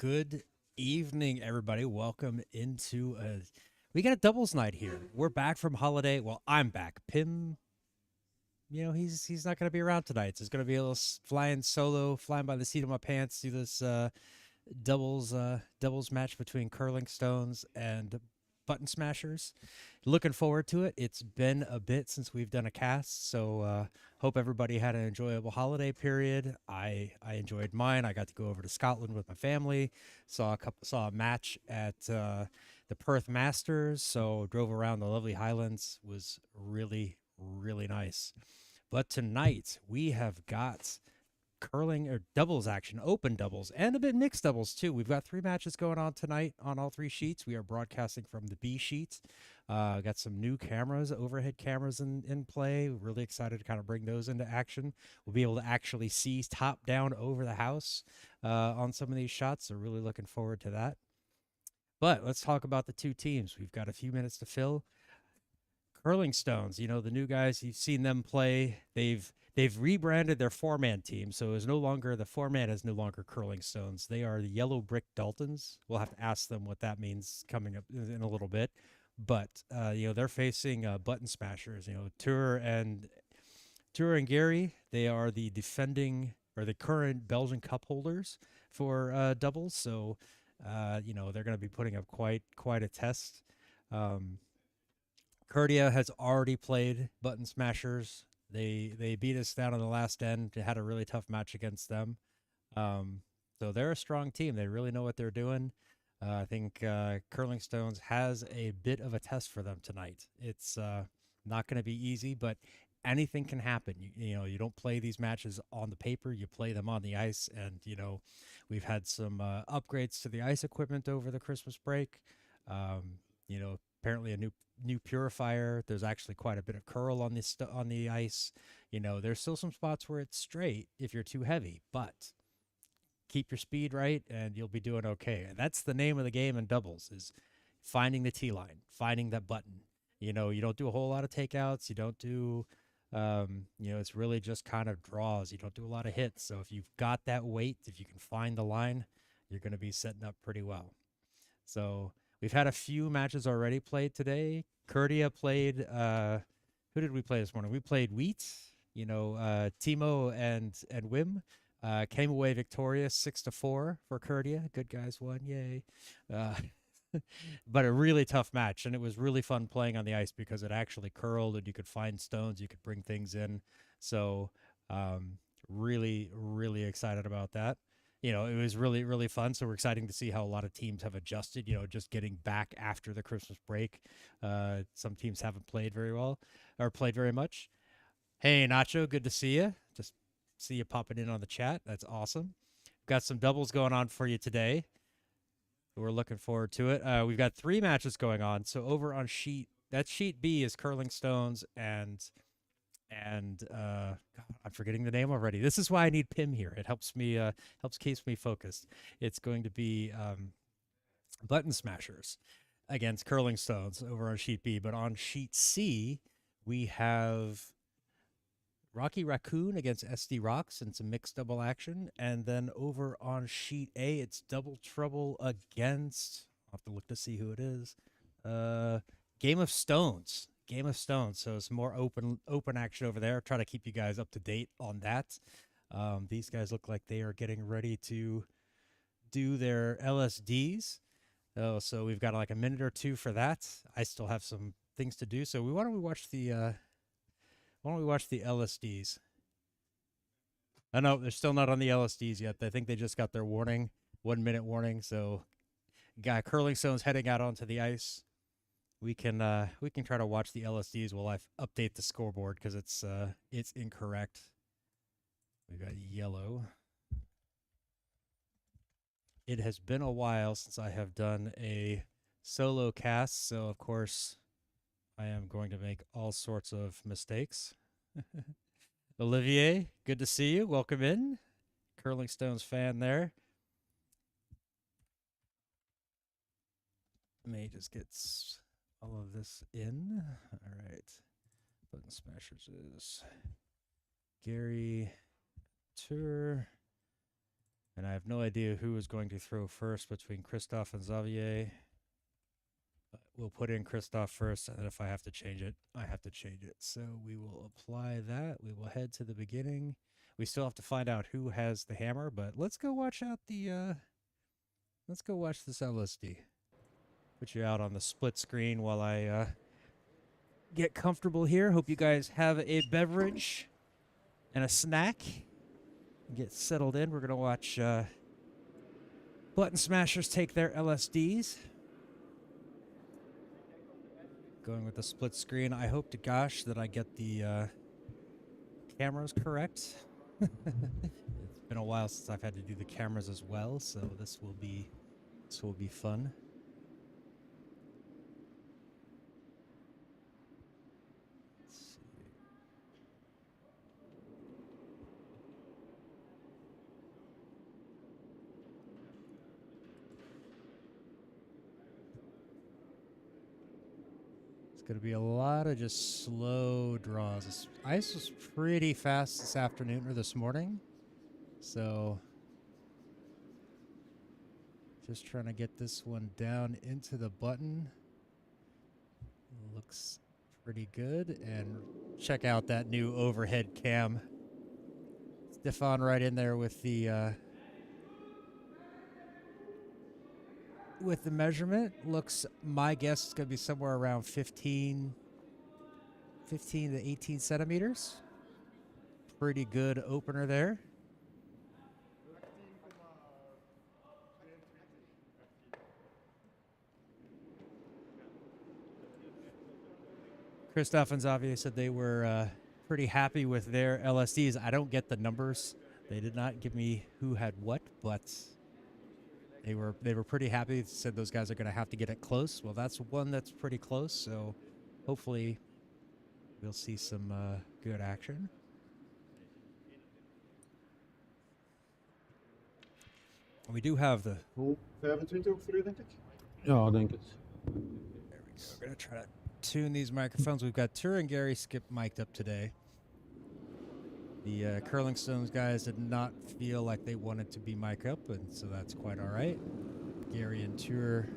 Good evening, everybody. Welcome into we got a doubles night here. We're back from holiday. Well, I'm back. Pim, he's not going to be around tonight. So it's going to be a little flying solo, flying by the seat of my pants. Do this doubles match between Curling Stones and Button Smashers. Looking forward to it. It's been a bit since we've done a cast, so hope everybody had an enjoyable holiday period. I enjoyed mine. I got to go over to Scotland with my family. Saw a match at the Perth Masters. So drove around the lovely Highlands. Was really nice. But tonight we have got curling or doubles action, open doubles, and a bit mixed doubles too. We've got 3 matches going on tonight on all 3 sheets. We are broadcasting from the B sheet. Got some new cameras, overhead cameras in play. Really excited to kind of bring those into action. We'll be able to actually see top down over the house on some of these shots. So really looking forward to that. But let's talk about the 2 teams. We've got a few minutes to fill. Curling Stones, the new guys, you've seen them play. They've rebranded their 4-man team, so it's no longer the 4-man is no longer Curling Stones. They are the Yellow Brick Daltons. We'll have to ask them what that means coming up in a little bit. But they're facing Button Smashers. Tour and Gary. They are the defending or the current Belgian Cup holders for doubles. So they're going to be putting up quite a test. Curdia has already played Button Smashers. They beat us down on the last end. Had a really tough match against them. So they're a strong team. They really know what they're doing. I think Curling Stones has a bit of a test for them tonight. It's not going to be easy, but anything can happen. You don't play these matches on the paper. You play them on the ice, and we've had some upgrades to the ice equipment over the Christmas break. Apparently a new purifier. There's actually quite a bit of curl on the ice. There's still some spots where it's straight if you're too heavy, but keep your speed right and you'll be doing okay. And that's the name of the game in doubles, is finding the T line, finding that button. You don't do a whole lot of takeouts. You don't do it's really just kind of draws. You don't do a lot of hits. So if you've got that weight, if you can find the line, you're going to be setting up pretty well. So we've had a few matches already played today. Curdia played. Who did we play this morning? We played Wheat. Timo and Wim came away victorious 6-4 for Curdia. Good guys won. Yay. But a really tough match, and it was really fun playing on the ice because it actually curled and you could find stones, you could bring things in. So really excited about that. It was really fun. So we're exciting to see how a lot of teams have adjusted, just getting back after the Christmas break. Some teams haven't played very well or played very much. Hey, Nacho, good to see you. Just see you popping in on the chat. That's awesome. Got some doubles going on for you today. We're looking forward to it. We've got 3 matches going on. So over on sheet B is Curling Stones and God, I'm forgetting the name already. This is why I need Pim here. It helps keeps me focused. It's going to be Button Smashers against Curling Stones over on sheet B. But on sheet C, we have Rocky Raccoon against SD Rocks and some mixed double action. And then over on sheet A, it's Double Trouble against, I'll have to look to see who it is. Game of Stones. So it's more open action over there. Try to keep you guys up to date on that. These guys look like they are getting ready to do their LSDs. Oh, so we've got like a minute or two for that. I still have some things to do. So why don't we watch the LSDs? I know they're still not on the LSDs yet. I think they just got their warning, 1-minute warning. So Curling Stones heading out onto the ice. We can try to watch the LSDs while I update the scoreboard because it's incorrect. We got yellow. It has been a while since I have done a solo cast, so of course I am going to make all sorts of mistakes. Olivier, good to see you. Welcome in. Curling Stones fan there. Let me just get all of this in. All right. Button Smashers is Gary Tour. And I have no idea who is going to throw first between Christophe and Xavier. But we'll put in Christophe first, and if I have to change it, I have to change it. So we will apply that. We will head to the beginning. We still have to find out who has the hammer, but let's go watch out the let's go watch this LSD. Put you out on the split screen while I get comfortable here. Hope you guys have a beverage and a snack. Get settled in. We're going to watch Button Smashers take their LSDs. Going with the split screen. I hope to gosh that I get the cameras correct. It's been a while since I've had to do the cameras as well, so this will be fun. It's going to be a lot of just slow draws. This ice was pretty fast this afternoon or this morning. So just trying to get this one down into the button. Looks pretty good. And check out that new overhead cam. Stefan right in there with the measurement. Looks, my guess is going to be somewhere around 15 to 18 centimeters. Pretty good opener there. Christophe and Xavier said they were pretty happy with their LSDs. I don't get the numbers. They did not give me who had what, but they were pretty happy. They said those guys are going to have to get it close. Well, that's one that's pretty close, so hopefully we'll see some good action. We do have the... 25 ook voor u, denk ik? Ja, denk het. There we go. We're going to try to tune these microphones. We've got Tur and Gary Skip mic'd up today. The Curling Stones guys did not feel like they wanted to be mic up, and so that's quite all right. Gary and Tur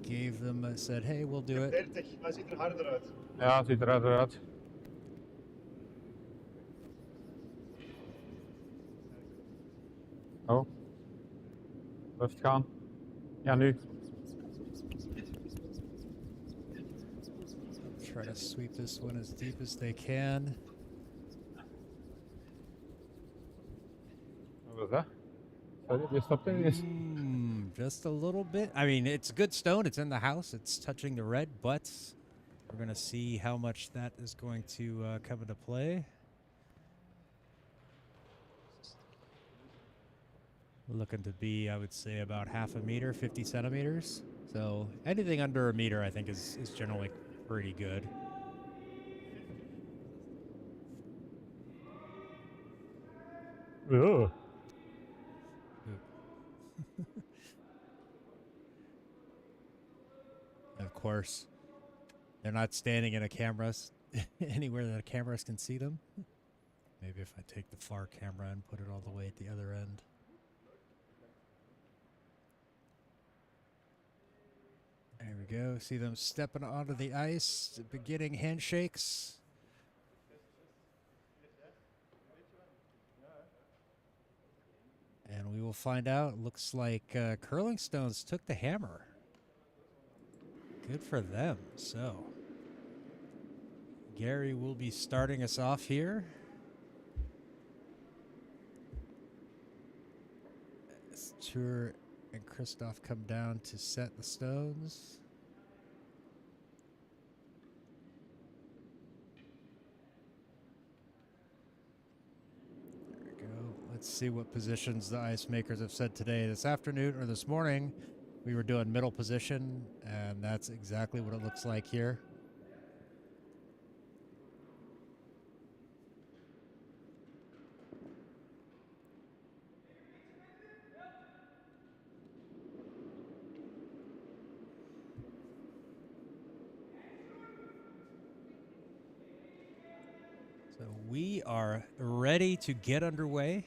gave them, said, hey, we'll do it. 30, hij ziet er harder uit. Ja, het ziet er harder uit. Oh. Rustig gaan. Ja, nu. Try to sweep this one as deep as they can. Wat was dat? Sorry, je stopt in. Just a little bit. I mean, it's a good stone. It's in the house. It's touching the red, but we're going to see how much that is going to come into play. Looking to be, I would say, about half a meter, 50 centimeters. So anything under a meter, I think, is generally pretty good. Oh. Of course, they're not standing in a cameras anywhere that cameras can see them. Maybe if I take the far camera and put it all the way at the other end. There we go. See them stepping onto the ice, beginning handshakes. And we will find out. Looks like Curling Stones took the hammer. Good for them. So, Gary will be starting us off here. As Tur and Christophe come down to set the stones. There we go. Let's see what positions the ice makers have said today. This afternoon or this morning, we were doing middle position, and that's exactly what it looks like here. So we are ready to get underway.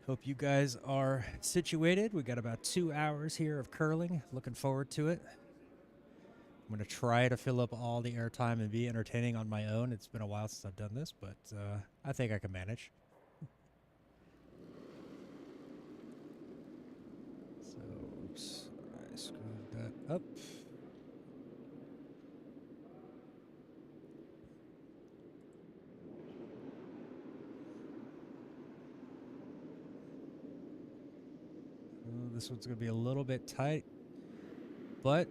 Hope you guys are situated. We got about 2 hours here of curling. Looking forward to it. I'm going to try to fill up all the airtime and be entertaining on my own. It's been a while since I've done this, but I think I can manage. So, oops, I screwed that up. This one's going to be a little bit tight, but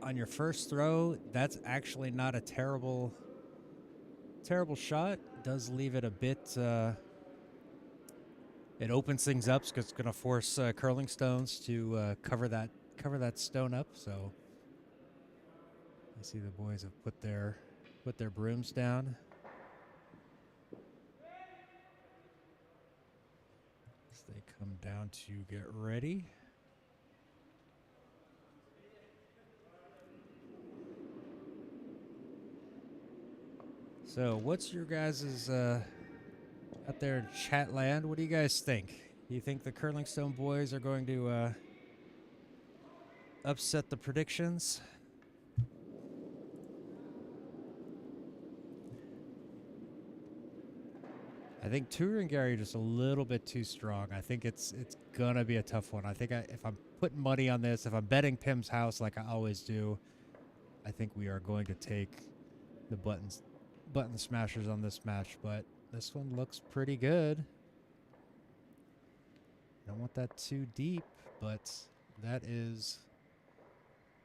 on your first throw, that's actually not a terrible shot. It does leave it a bit. It opens things up because it's going to force Curling Stones to cover that stone up. So I see the boys have put their brooms down. As they come down to get ready. So what's your guys' out there in chat land? What do you guys think? Do you think the Curling Stone boys are going to upset the predictions? I think Tura and Gary are just a little bit too strong. I think it's gonna be a tough one. I think if I'm putting money on this, if I'm betting Pim's house like I always do, I think we are going to take the button smashers on this match. But this one looks pretty good. Don't want that too deep, but that is,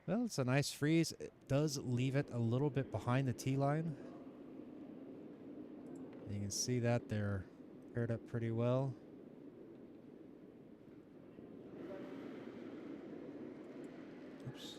well, it's a nice freeze. It does leave it a little bit behind the tee line. You can see that they're paired up pretty well. Oops.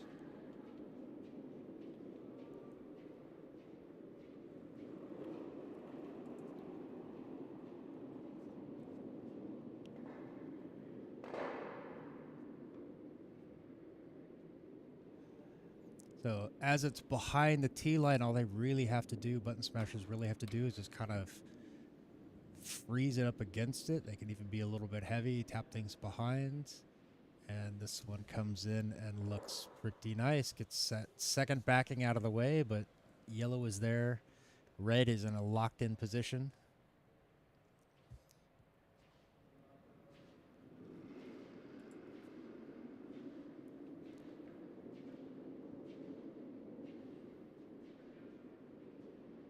So as it's behind the tee line, all they really have to do, button smashers really have to do, is just kind of freeze it up against it. They can even be a little bit heavy, tap things behind. And this one comes in and looks pretty nice. Gets that second backing out of the way, but yellow is there. Red is in a locked-in position.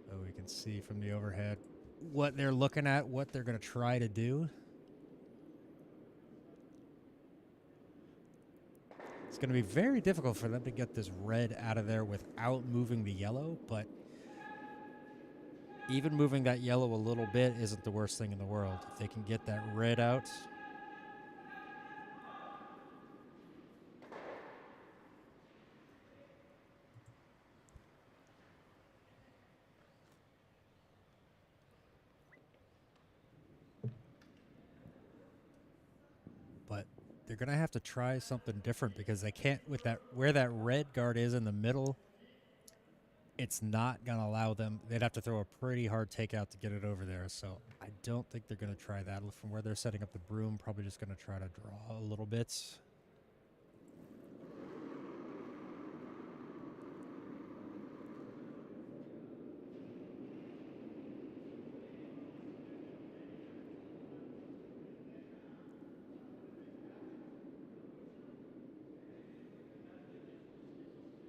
So we can see from the overhead what they're looking at, what they're going to try to do. It's going to be very difficult for them to get this red out of there without moving the yellow, but even moving that yellow a little bit isn't the worst thing in the world. If they can get that red out. But they're going to have to try something different because they can't, with that, where that red guard is in the middle, it's not going to allow them. They'd have to throw a pretty hard takeout to get it over there. So I don't think they're going to try that. From where they're setting up the broom, probably just going to try to draw a little bit.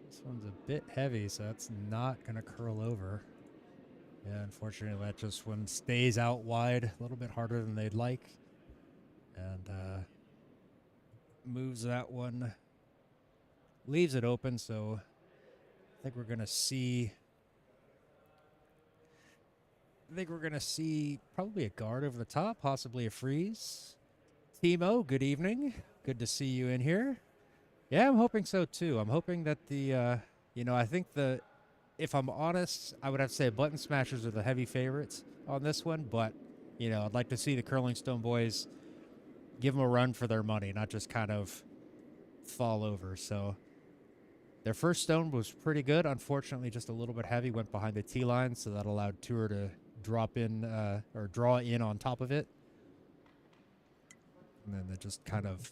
This one's a bit heavy, so that's not going to curl over. Yeah, unfortunately, that just one stays out wide, a little bit harder than they'd like. And moves that one, leaves it open, so I think we're going to see... probably a guard over the top, possibly a freeze. Timo, good evening. Good to see you in here. Yeah, I'm hoping so too. I'm hoping that the, I think if I'm honest, I would have to say button smashers are the heavy favorites on this one, but, I'd like to see the Curling Stone boys give them a run for their money, not just kind of fall over. So Their first stone was pretty good. Unfortunately, just a little bit heavy. Went behind the tee line, so that allowed Tour to drop in or draw in on top of it. And then they just kind of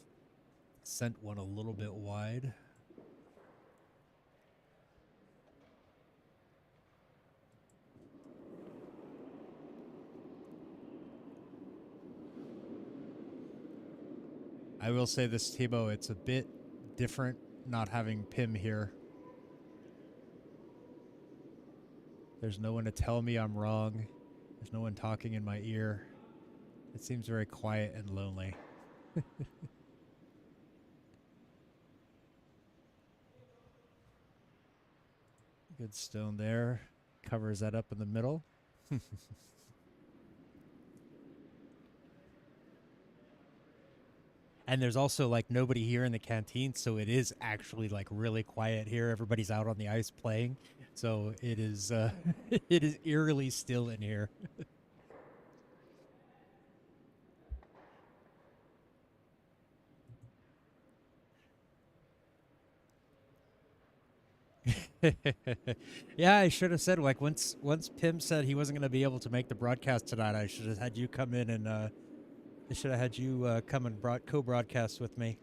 sent one a little bit wide. I will say this, Timo, it's a bit different not having Pim here. There's no one to tell me I'm wrong. There's no one talking in my ear. It seems very quiet and lonely. Good stone there. Covers that up in the middle. And there's also like nobody here in the canteen, so it is actually like really quiet here. Everybody's out on the ice playing, so it is it is eerily still in here. Yeah, I should have said like once Pim said he wasn't going to be able to make the broadcast tonight, I should have had you come in and I should have had you come and co-broadcast with me.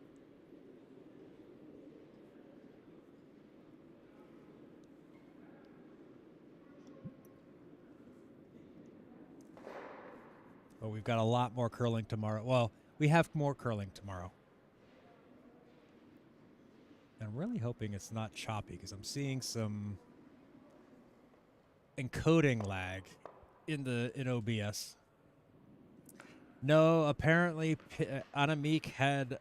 But we've got a lot more curling tomorrow. Well, we have more curling tomorrow. And I'm really hoping it's not choppy because I'm seeing some encoding lag in OBS. No, apparently Annemiek had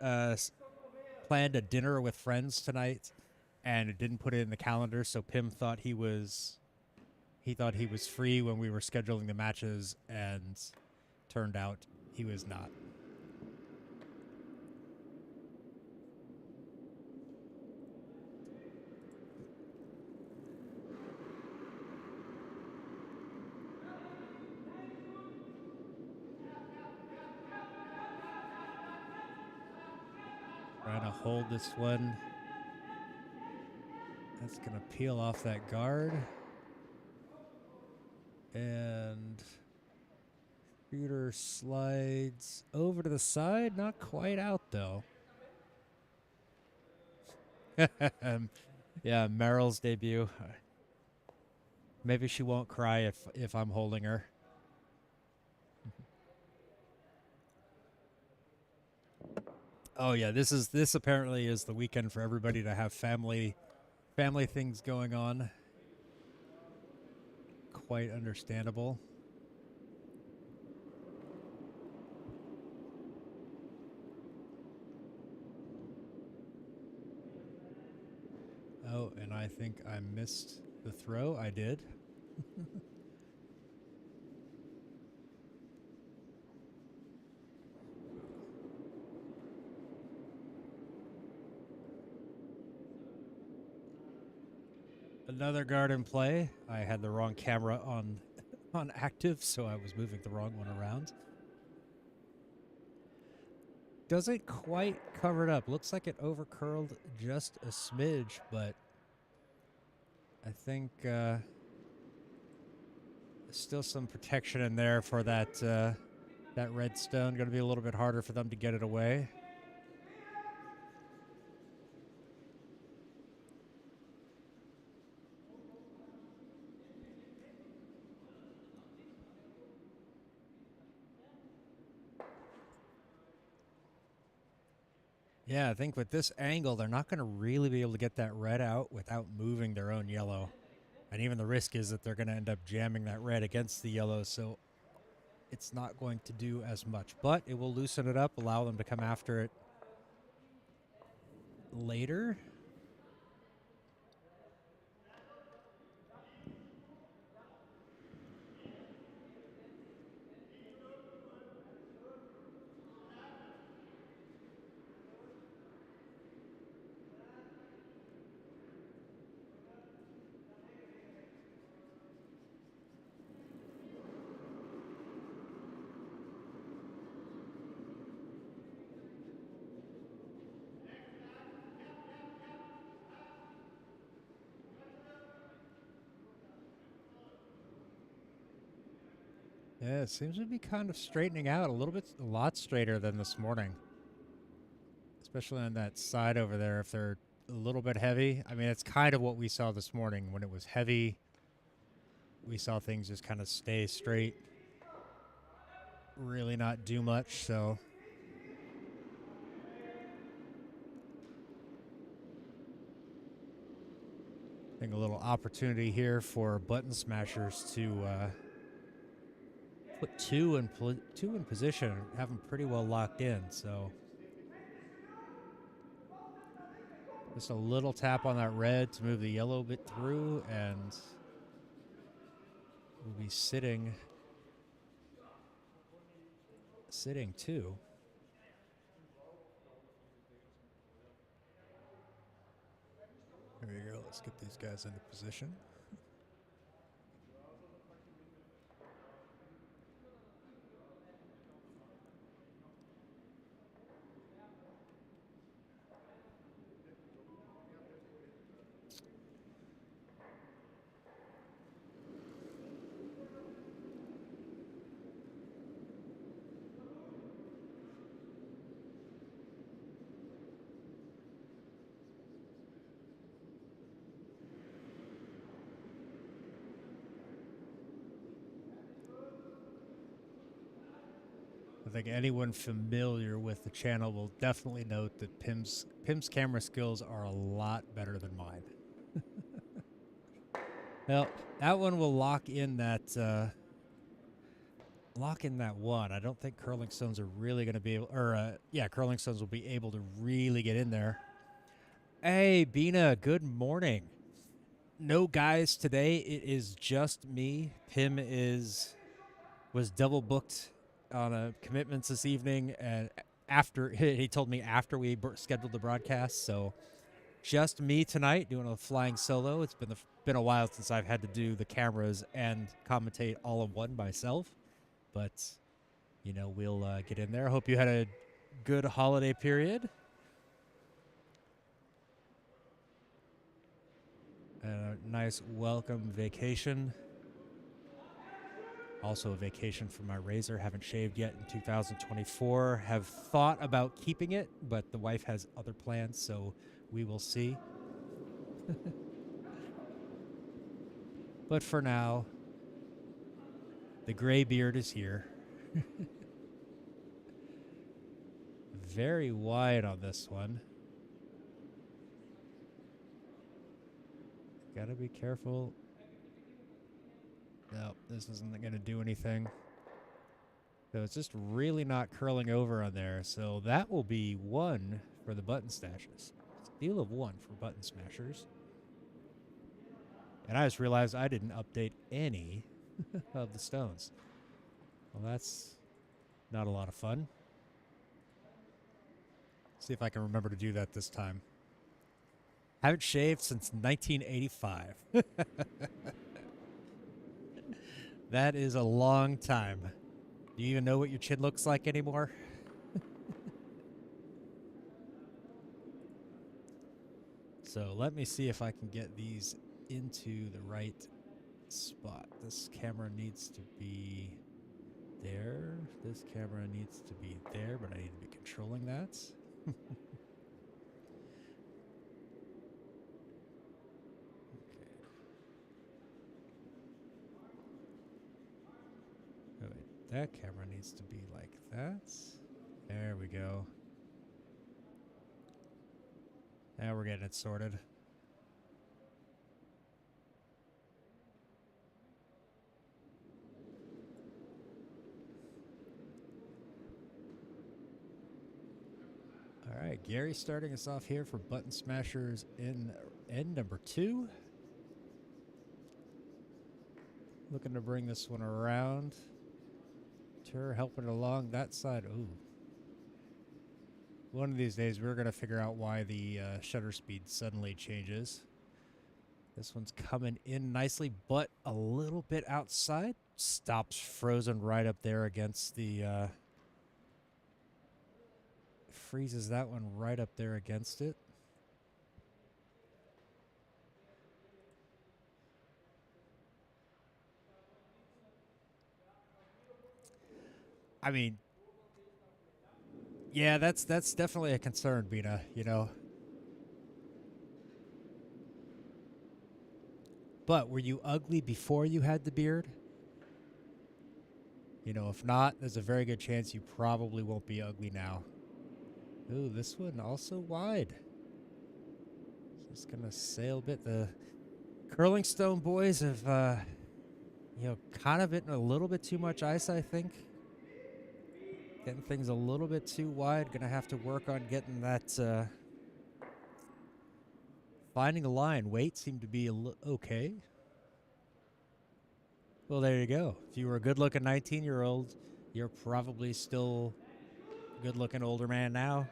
planned a dinner with friends tonight, and it didn't put it in the calendar. So Pim thought he was free when we were scheduling the matches, and turned out he was not. Trying to hold this one. That's going to peel off that guard. And shooter slides over to the side. Not quite out, though. Yeah, Meryl's debut. Maybe she won't cry if I'm holding her. Oh yeah, this apparently is the weekend for everybody to have family things going on. Quite understandable. Oh, and I think I missed the throw. I did. Another guard in play. I had the wrong camera on active, so I was moving the wrong one around. Doesn't quite cover it up. Looks like it overcurled just a smidge, but I think still some protection in there for that that red stone. Going to be a little bit harder for them to get it away. Yeah, I think with this angle, they're not going to really be able to get that red out without moving their own yellow. And even the risk is that they're going to end up jamming that red against the yellow, so it's not going to do as much. But it will loosen it up, allow them to come after it later. Yeah, it seems to be kind of straightening out a lot straighter than this morning. Especially on that side over there, if they're a little bit heavy. I mean, it's kind of what we saw this morning. When it was heavy, we saw things just kind of stay straight, really not do much, so... I think a little opportunity here for button smashers to put two in position, have them pretty well locked in. So just a little tap on that red to move the yellow bit through, and we'll be sitting two. There we go. Let's get these guys into position. I think anyone familiar with the channel will definitely note that Pim's camera skills are a lot better than mine. Well, that one will lock in that one. I don't think Curling Stones are really going to be able, Curling Stones will be able to really get in there. Hey, Bina, good morning. No guys today. It is just me. Pim was double booked on commitments this evening, and after he told me after we scheduled the broadcast, so just me tonight doing a flying solo. It's been a while since I've had to do the cameras and commentate all in one myself, but you know, we'll get in there. Hope you had a good holiday period. A nice welcome vacation. Also a vacation for my razor. Haven't shaved yet in 2024. Have thought about keeping it, but the wife has other plans, so we will see. But for now, the gray beard is here. Very wide on this one. Gotta be careful. No, this isn't going to do anything. So it's just really not curling over on there. So that will be one for the button stashes. Steal of one for button smashers. And I just realized I didn't update any of the stones. Well, that's not a lot of fun. See if I can remember to do that this time. Haven't shaved since 1985. That is a long time. Do you even know what your chin looks like anymore? So let me see if I can get these into the right spot. This camera needs to be there. This camera needs to be there, but I need to be controlling that. Oh, wait, that camera needs to be like that. There we go. Now we're getting it sorted. All right, Gary starting us off here for button smashers in end number 2. Looking to bring this one around. Tur helping it along that side. Ooh. One of these days we're going to figure out why the shutter speed suddenly changes. This one's coming in nicely, but a little bit outside. Stops frozen right up there against the... freezes that one right up there against it. I mean, yeah, that's definitely a concern, Bina. You know, but were you ugly before you had the beard? You know, if not, there's a very good chance you probably won't be ugly now. Ooh, this one also wide. Just gonna sail a bit. The Curling Stone boys have, you know, kind of been a little bit too much ice, I think. Getting things a little bit too wide. Gonna have to work on getting that, finding a line. Weight seemed to be okay. Well, there you go. If you were a good-looking 19-year-old, you're probably still a good-looking older man now.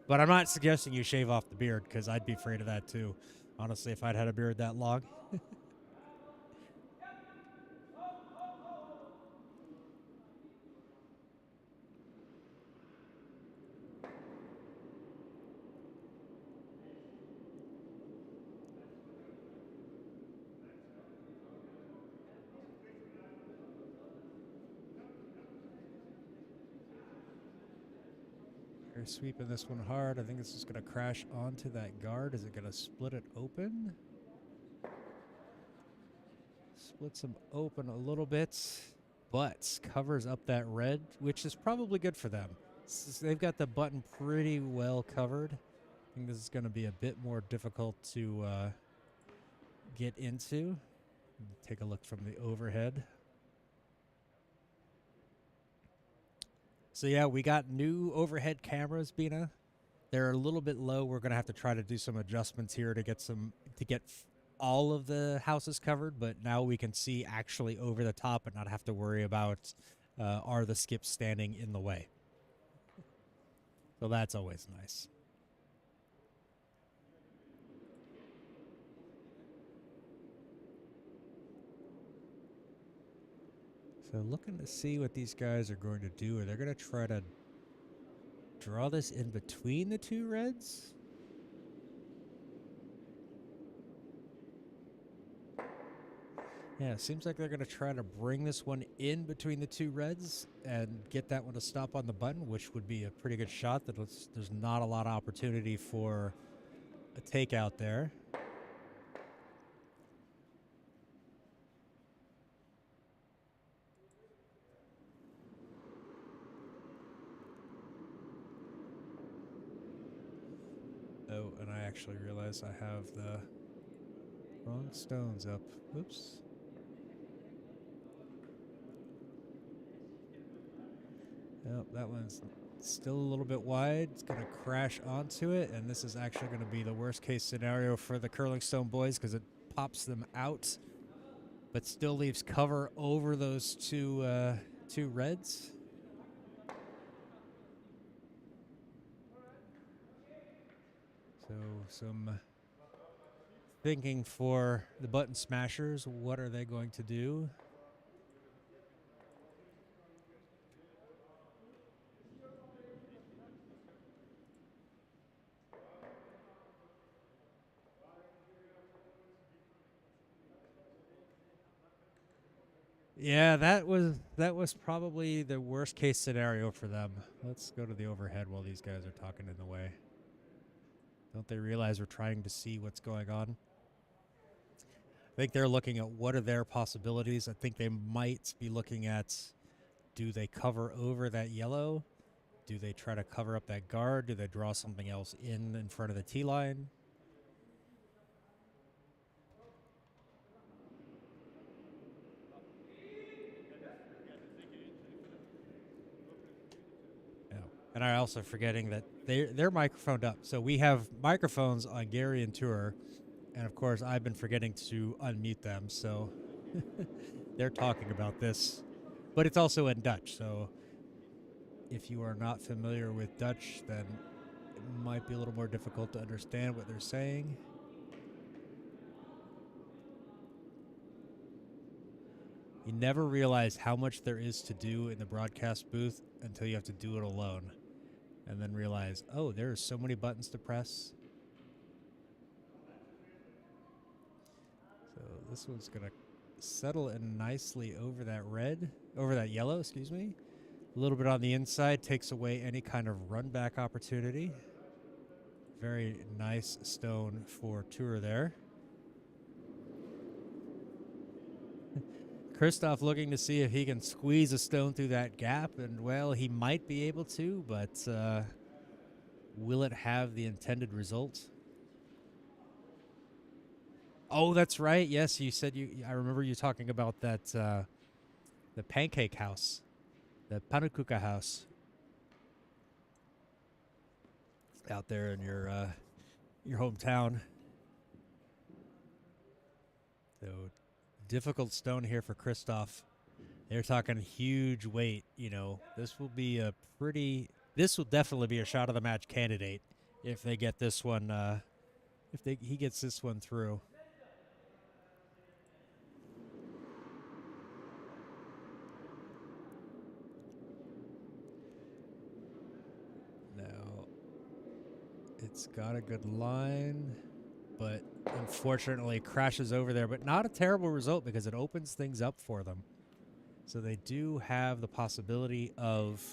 But I'm not suggesting you shave off the beard because I'd be afraid of that too. Honestly, if I'd had a beard that long. They're sweeping this one hard. I think this is going to crash onto that guard. Is it going to split it open? Splits them open a little bit, but covers up that red, which is probably good for them. They've got the button pretty well covered. I think this is going to be a bit more difficult to get into. Take a look from the overhead. So yeah, we got new overhead cameras, Bina. They're a little bit low. We're gonna have to try to do some adjustments here to get all of the houses covered. But now we can see actually over the top and not have to worry about are the skips standing in the way. So that's always nice. So looking to see what these guys are going to do. Are they going to try to draw this in between the two reds? Yeah, it seems like they're going to try to bring this one in between the two reds and get that one to stop on the button, which would be a pretty good shot. There's not a lot of opportunity for a takeout there. Oh, and I actually realized I have the wrong stones up. Oops. Oh, that one's still a little bit wide. It's going to crash onto it, and this is actually going to be the worst case scenario for the Curling Stone boys because it pops them out, but still leaves cover over those two reds. So some thinking for the button smashers. What are they going to do? Yeah, that was probably the worst case scenario for them. Let's go to the overhead while these guys are talking in the way. Don't they realize we're trying to see what's going on? I think they're looking at what are their possibilities. I think they might be looking at, do they cover over that yellow? Do they try to cover up that guard? Do they draw something else in front of the tee line? And I also forgetting that they're microphoned up. So we have microphones on Gary and Tour, and of course I've been forgetting to unmute them. So they're talking about this, but it's also in Dutch. So if you are not familiar with Dutch, then it might be a little more difficult to understand what they're saying. You never realize how much there is to do in the broadcast booth until you have to do it alone. And then realize, oh, there are so many buttons to press. So this one's going to settle in nicely over that yellow, excuse me. A little bit on the inside takes away any kind of run back opportunity. Very nice stone for Tour there. Christoph looking to see if he can squeeze a stone through that gap, and well, he might be able to, but will it have the intended result? Oh, that's right. Yes, you said you. I remember you talking about that. The pancake house, the pannekuchen house, out there in your hometown. So difficult stone here for Christoph. They're talking huge weight. You know, this will be a pretty. This will definitely be a shot of the match candidate if they get this one. He gets this one through. Now, it's got a good line, but unfortunately crashes over there. But not a terrible result because it opens things up for them. So they do have the possibility of,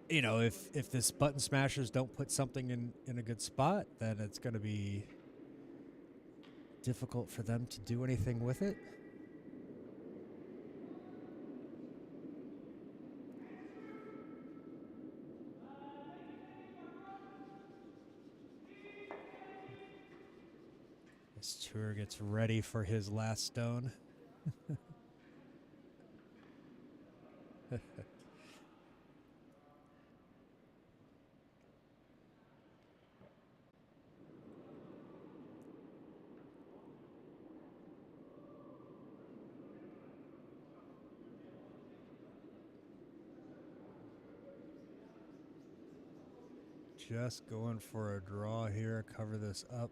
you know, if this button smashers don't put something in a good spot, then it's going to be difficult for them to do anything with it. This Tour gets ready for his last stone. Just going for a draw here, cover this up.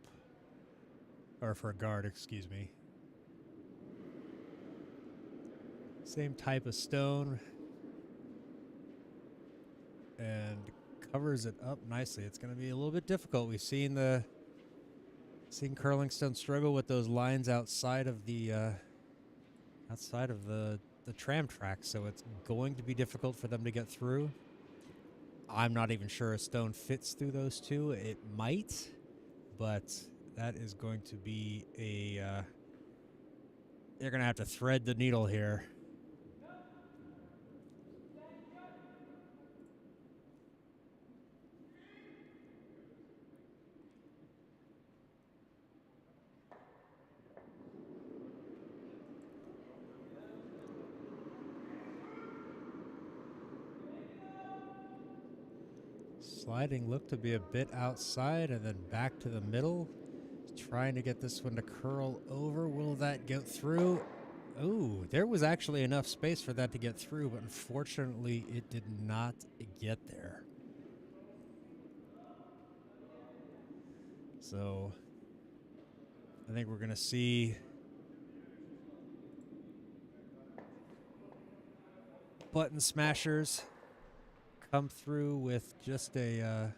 Or for a guard, excuse me. Same type of stone. And covers it up nicely. It's going to be a little bit difficult. We've seen Curling Stones struggle with those lines outside of the tram track, so it's going to be difficult for them to get through. I'm not even sure a stone fits through those two. It might, but that is going to be they're going to have to thread the needle here. Sliding looked to be a bit outside and then back to the middle. Trying to get this one to curl over. Will that get through? Oh, there was actually enough space for that to get through, but unfortunately it did not get there. So I think we're going to see button smashers come through with just a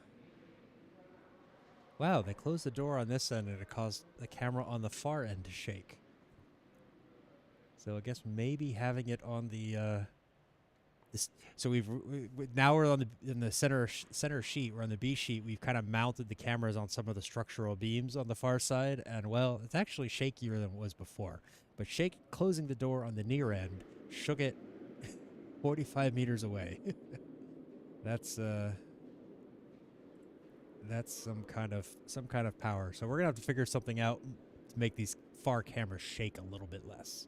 wow, they closed the door on this end and it caused the camera on the far end to shake. So I guess maybe having it on the so now we're on in the center sheet. We're on the B sheet. We've kind of mounted the cameras on some of the structural beams on the far side, and well, it's actually shakier than it was before. But closing the door on the near end shook it 45 meters away. That's some kind of power. So we're gonna have to figure something out to make these far cameras shake a little bit less.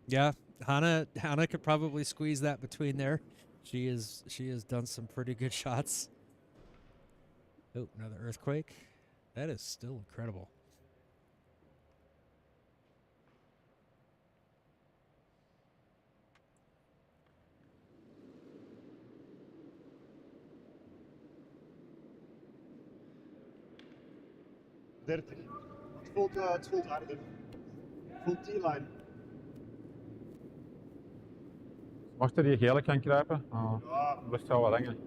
Yeah, Hannah could probably squeeze that between there. She has done some pretty good shots. Oh, another earthquake. That is still incredible. Het voelt aardig. Het voelt T-line. Mag er die gele gaan kruipen? Ja. Dat zou wel hangen.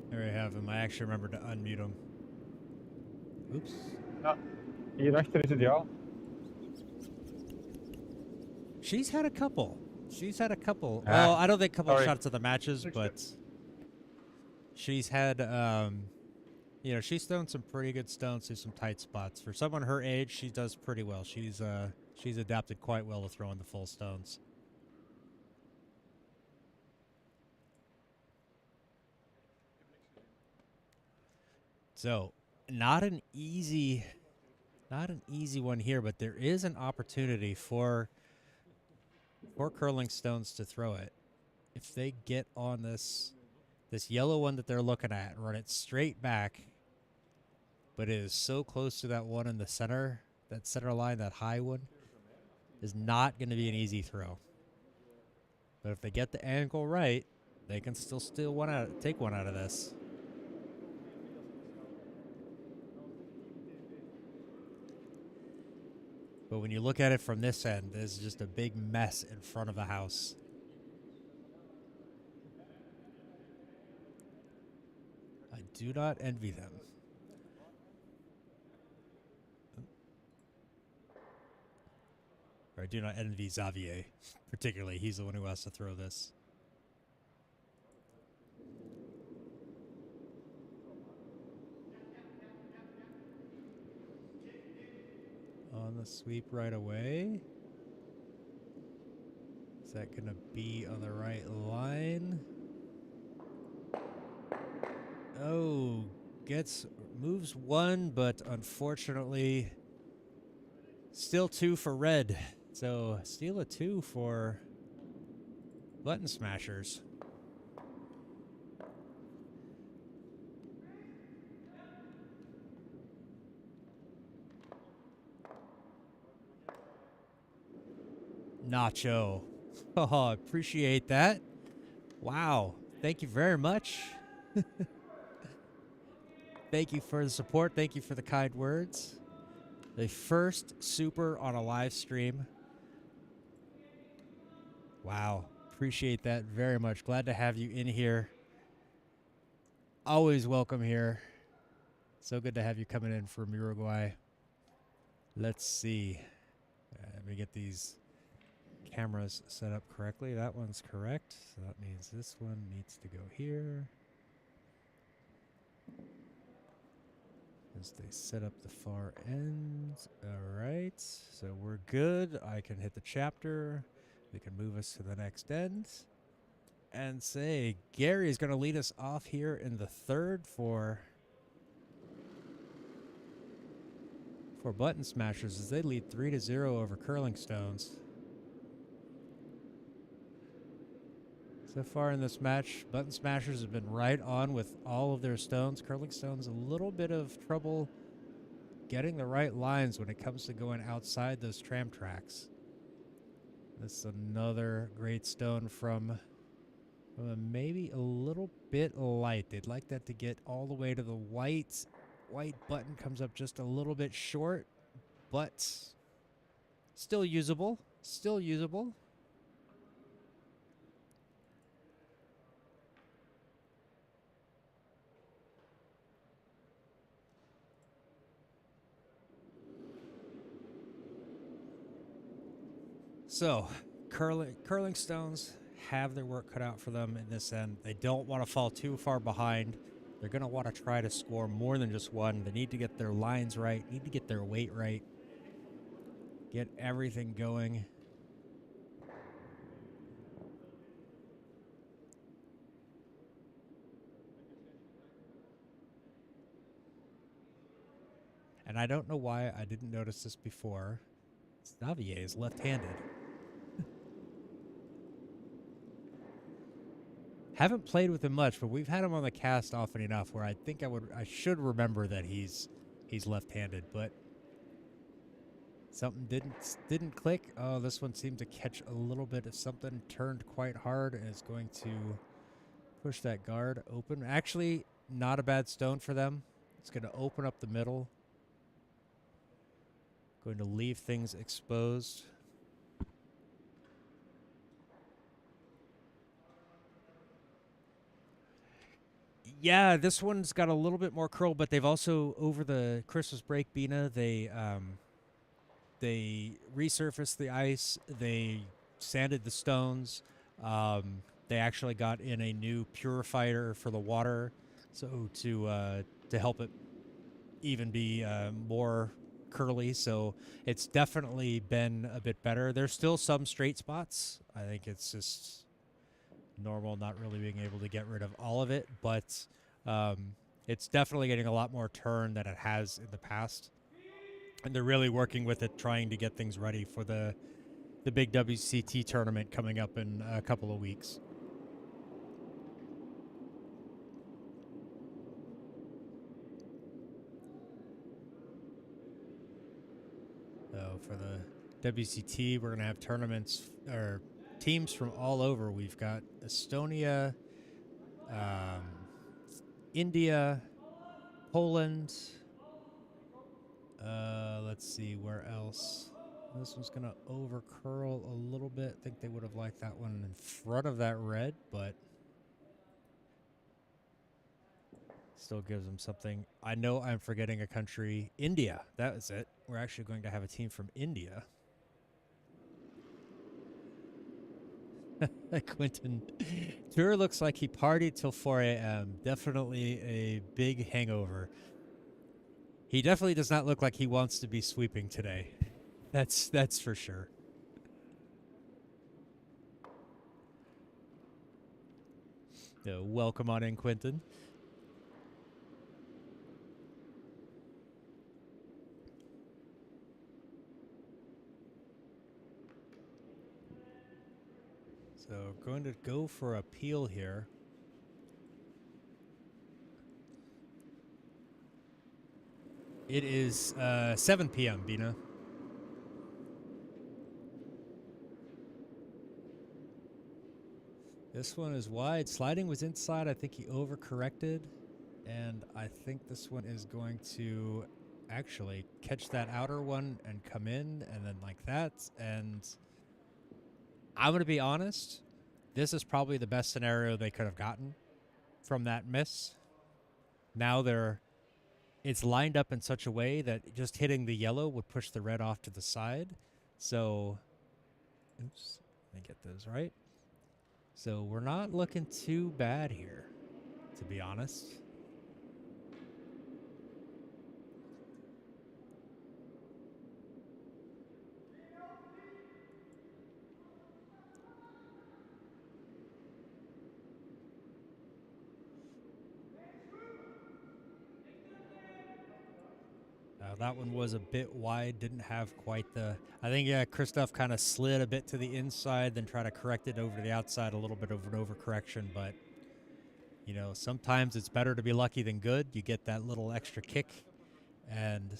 There we have him. I actually remembered to unmute him. Oops. Ja. Hierachter is ideaal. She's had a couple. She's had a couple. Ah, Well, I don't think a couple sorry. shots of the matches, Six but she's had, you know, she's thrown some pretty good stones through some tight spots. For someone her age, she does pretty well. She's adapted quite well to throwing the full stones. So, not an easy one here, but there is an opportunity for Curling Stones to throw it. If they get on this yellow one that they're looking at, run it straight back, but it is so close to that one in the center, that center line, that high one, is not going to be an easy throw. But if they get the angle right, they can still take one out of this. But when you look at it from this end, there's just a big mess in front of the house. I do not envy them. Or I do not envy Xavier, particularly. He's the one who has to throw this. On the sweep right away. Is that going to be on the right line? Oh, moves one, but unfortunately still two for red. So steal a two for Button Smashers. Nacho. Oh, appreciate that. Wow. Thank you very much. Thank you for the support. Thank you for the kind words. The first super on a live stream. Wow. Appreciate that very much. Glad to have you in here. Always welcome here. So good to have you coming in from Uruguay. Let's see. Let me get these cameras set up correctly. That one's correct. So that means this one needs to go here. As they set up the far end. All right. So we're good. I can hit the chapter. We can move us to the next end. And say Gary is going to lead us off here in the third for Button Smashers as they lead 3-0 over Curling Stones. So far in this match, Button Smashers have been right on with all of their stones. Curling Stones a little bit of trouble getting the right lines when it comes to going outside those tram tracks. This is another great stone from maybe a little bit light. They'd like that to get all the way to the white. White button comes up just a little bit short, but still usable. Still usable. So, Curling Stones have their work cut out for them in this end. They don't want to fall too far behind. They're going to want to try to score more than just one. They need to get their lines right, need to get their weight right, get everything going. And I don't know why I didn't notice this before. Xavier is left-handed. Haven't played with him much, but we've had him on the cast often enough where I think I should remember that he's left-handed, but something didn't click. Oh, this one seemed to catch a little bit of something, turned quite hard, and is going to push that guard open. Actually, not a bad stone for them. It's going to open up the middle. Going to leave things exposed. Yeah, this one's got a little bit more curl, but they've also over the Christmas break, Bina, they resurfaced the ice, they sanded the stones. They actually got in a new purifier for the water, so to help it even be more curly. So it's definitely been a bit better. There's still some straight spots. I think it's just normal not really being able to get rid of all of it, but it's definitely getting a lot more turn than it has in the past. And they're really working with it, trying to get things ready for the big WCT tournament coming up in a couple of weeks. So for the WCT, we're going to have tournaments or teams from all over. We've got Estonia, India, Poland. Let's see where else. This one's gonna over curl a little bit. I think they would have liked that one in front of that red, but still gives them something. I know I'm forgetting a country. India. That was it. We're actually going to have a team from India. Quentin. Tour looks like he partied till 4 a.m. Definitely a big hangover. He definitely does not look like he wants to be sweeping today. That's for sure. So welcome on in, Quentin. So going to go for a peel here. It is 7 p.m., Bina. This one is wide. Sliding was inside. I think he overcorrected. And I think this one is going to actually catch that outer one and come in and then like that. And I'm going to be honest. This is probably the best scenario they could have gotten from that miss. Now it's lined up in such a way that just hitting the yellow would push the red off to the side. So, oops, let me get those right. So we're not looking too bad here, to be honest. That one was a bit wide, didn't have quite the... I think, yeah, Christoph kind of slid a bit to the inside, then try to correct it over to the outside, a little bit of an overcorrection, but, you know, sometimes it's better to be lucky than good. You get that little extra kick, and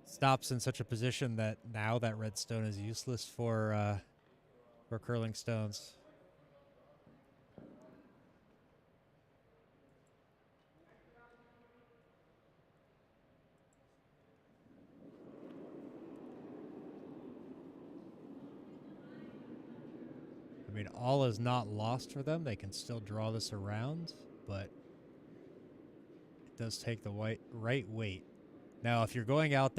stops in such a position that now that red stone is useless for Curling Stones. I mean, all is not lost for them. They can still draw this around, but it does take the right weight. Now, if you're going out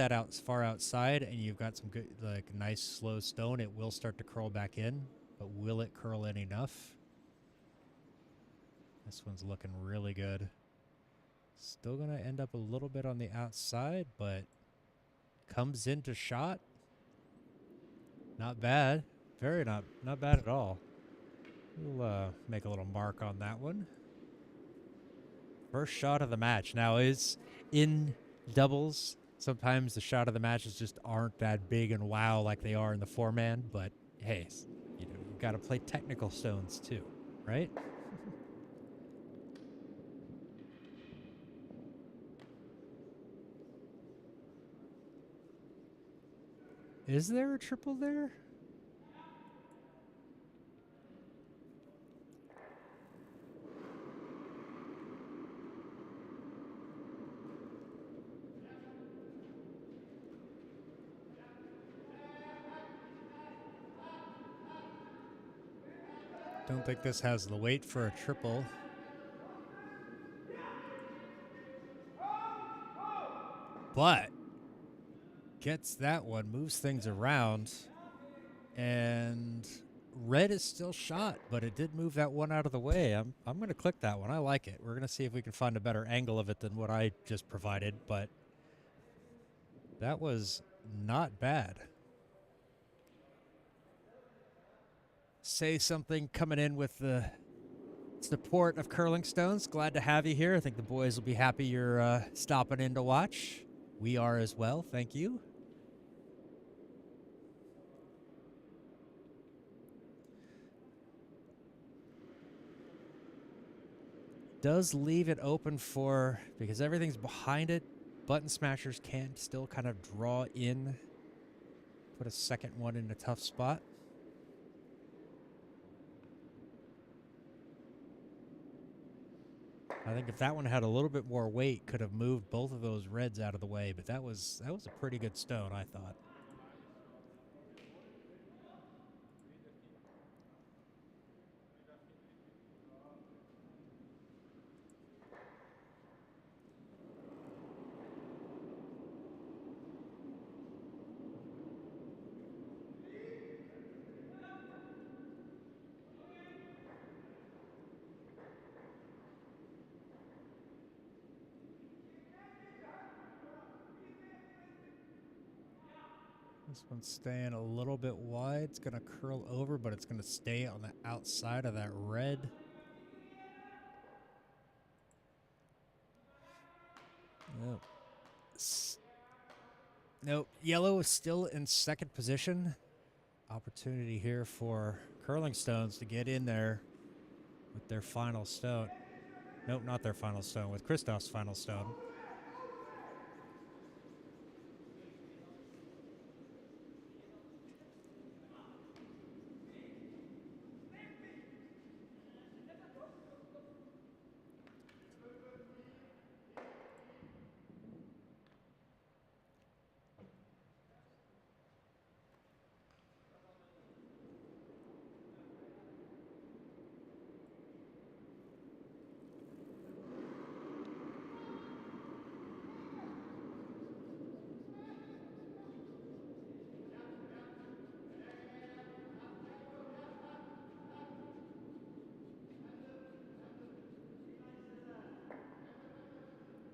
far outside and you've got some good, like nice slow stone, it will start to curl back in, but will it curl in enough? This one's looking really good. Still going to end up a little bit on the outside, but comes into shot. Not bad. Not bad at all. We'll make a little mark on that one. First shot of the match. Now, is in doubles, sometimes the shot of the matches just aren't that big and wow like they are in the 4-man, but hey, you know, you got to play technical stones too, right? Is there a triple there? Don't think this has the weight for a triple. but gets that one, moves things around, and red is still shot, but it did move that one out of the way. I'm going to click that one. I like it. We're going to see if we can find a better angle of it than what I just provided, but that was not bad. Say something coming in with the support of Curling Stones. Glad to have you here. I think the boys will be happy you're stopping in to watch. We are as well. Thank you. Does leave it open for, because everything's behind it, button smashers can still kind of draw in, put a second one in a tough spot. I think if that one had a little bit more weight, could have moved both of those reds out of the way, but that was a pretty good stone, I thought. This one's staying a little bit wide. It's going to curl over, but it's going to stay on the outside of that red. Nope. Nope. Yellow is still in second position. Opportunity here for Curling Stones to get in there with their final stone. Nope, not their final stone, with Christoph's final stone.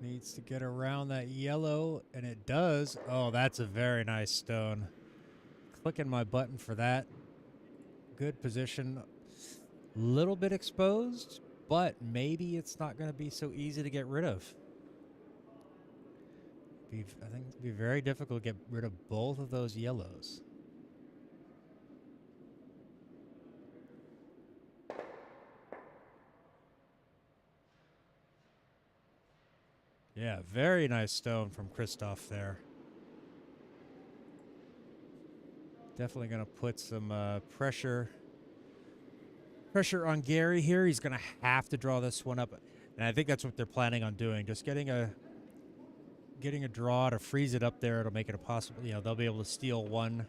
Needs to get around that yellow, and it does. Oh, that's a very nice stone. Clicking my button for that. Good position. Little bit exposed, but maybe it's not going to be so easy to get rid of. I think it'd be very difficult to get rid of both of those yellows. Yeah, very nice stone from Christoph there. Definitely going to put some pressure on Gary here. He's going to have to draw this one up. And I think that's what they're planning on doing. Just getting a draw to freeze it up there. It'll make it a possible, they'll be able to steal one.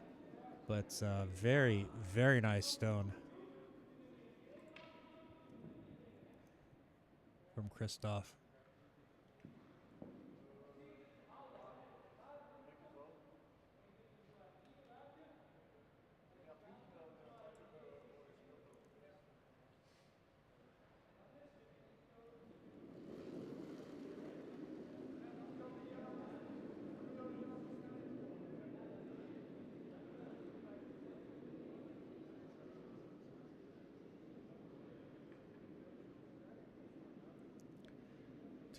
But very, very nice stone from Christoph.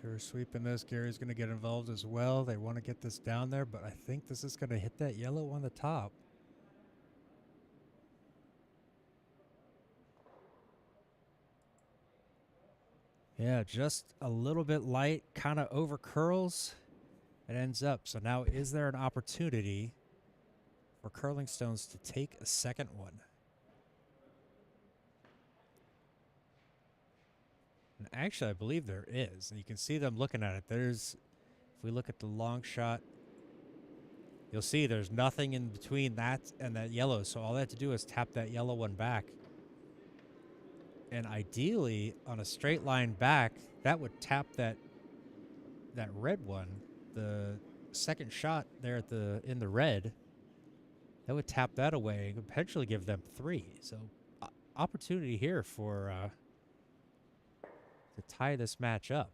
Tour sweeping this. Gary's going to get involved as well. They want to get this down there, but I think this is going to hit that yellow on the top. Yeah, just a little bit light, kind of over curls. It ends up. So now is there an opportunity for Curling Stones to take a second one? And actually, I believe there is. And you can see them looking at it. If we look at the long shot, you'll see there's nothing in between that and that yellow. So all they have to do is tap that yellow one back. And ideally, on a straight line back, that would tap that red one, the second shot there at in the red, that would tap that away and potentially give them 3. So opportunity here for to tie this match up.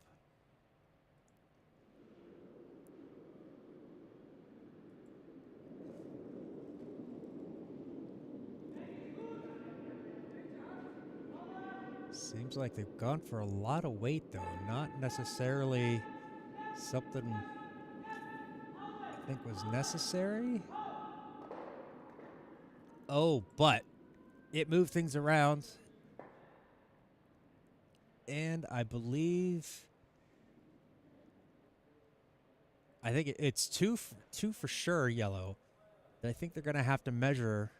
Seems like they've gone for a lot of weight, though. Not necessarily something I think was necessary. Oh, but it moved things around. And I believe... I think it's two for sure yellow. I think they're going to have to measure...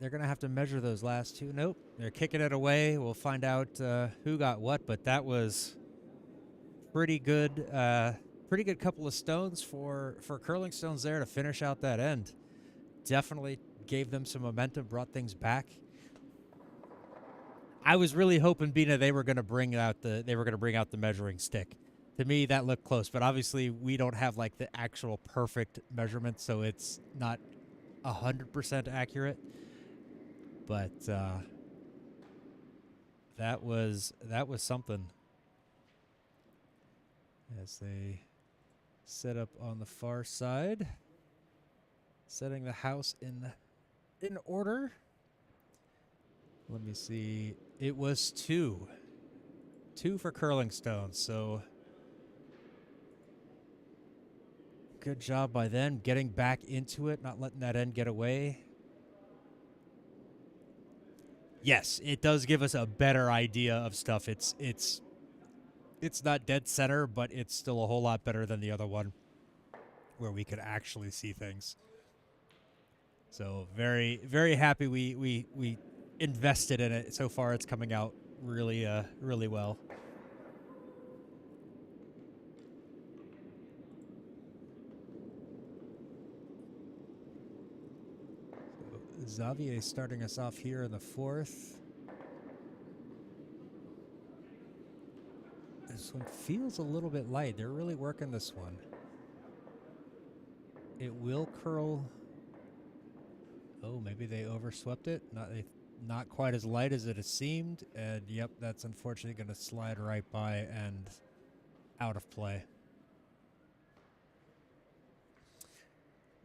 They're going to have to measure those last 2. Nope, they're kicking it away. We'll find out who got what, but that was pretty good couple of stones for Curling Stones there to finish out that end. Definitely gave them some momentum, brought things back. I was really hoping, Bina, they were going to bring out the measuring stick. To me, that looked close, but obviously we don't have like the actual perfect measurement, so it's not 100% accurate. But that was something. As they set up on the far side, setting the house in order. Let me see. It was 2 for Curling Stones. So good job by them getting back into it, not letting that end get away. Yes, it does give us a better idea of stuff. It's not dead center, but it's still a whole lot better than the other one where we could actually see things. So very, very happy we invested in it. So far it's coming out really really well. So Xavier starting us off here in the 4th. This one feels a little bit light. They're really working this one. It will curl. Oh, maybe they overswept it. Not quite as light as it has seemed. And yep, that's unfortunately going to slide right by and out of play.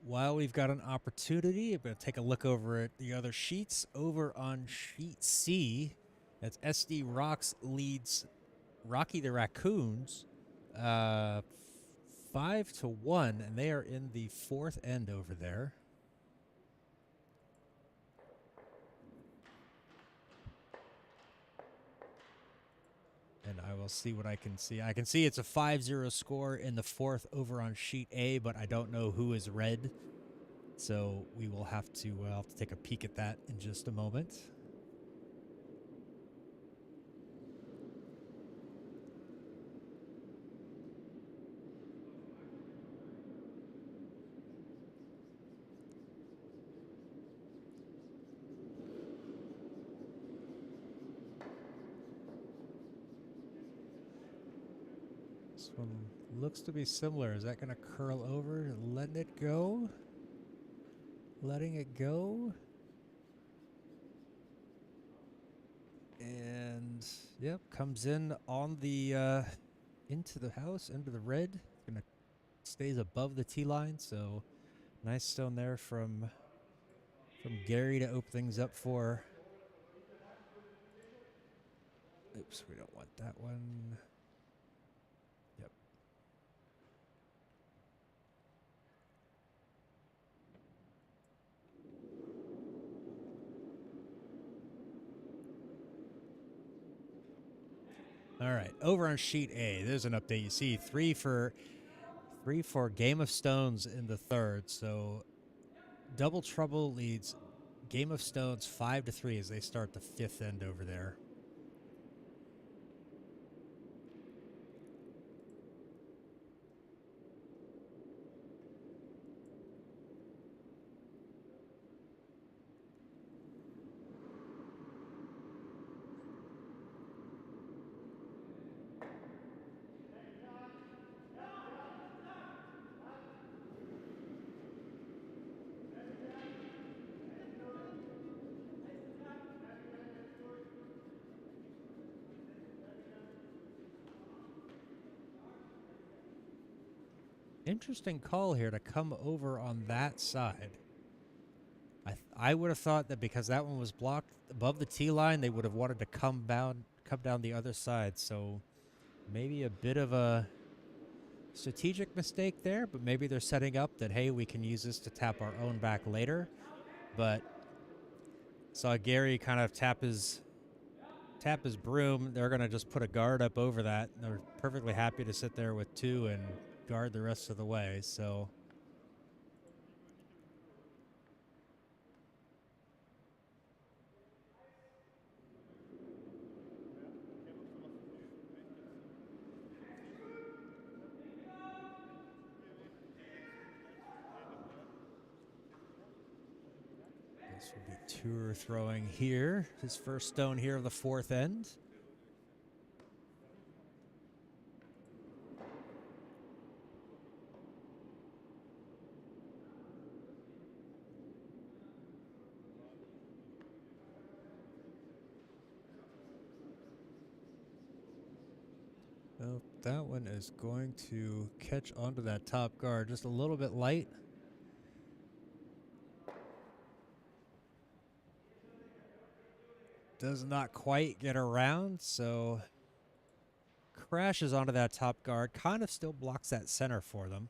While we've got an opportunity, I'm going to take a look over at the other sheets. Over on sheet C, that's SD Rocks leads Rocky the Raccoons 5-1, and they are in the 4th end over there. And I will see what I can see. I can see it's a 5-0 score in the 4th over on sheet A, but I don't know who is red. So we will have to take a peek at that in just a moment. This one looks to be similar. Is that going to curl over? Letting it go? Letting it go? And, yep, comes in on the, into the house, into the red. Gonna stays above the tee line, so nice stone there from Gary to open things up for. Oops, we don't want that one. Yep. All right, over on sheet A, there's an update. You see 3 for Game of Stones in the 3rd. So Double Trouble leads Game of Stones 5-3 as they start the 5th end over there. Interesting call here to come over on that side. I would have thought that because that one was blocked above the tee line, they would have wanted to come down the other side. So maybe a bit of a strategic mistake there, but maybe they're setting up that, hey, we can use this to tap our own back later. But saw Gary kind of tap his broom. They're going to just put a guard up over that. They're perfectly happy to sit there with 2 and guard the rest of the way. So this will be Tour throwing here. His first stone here of the 4th end. Oh, that one is going to catch onto that top guard just a little bit light. Does not quite get around, so crashes onto that top guard. Kind of still blocks that center for them.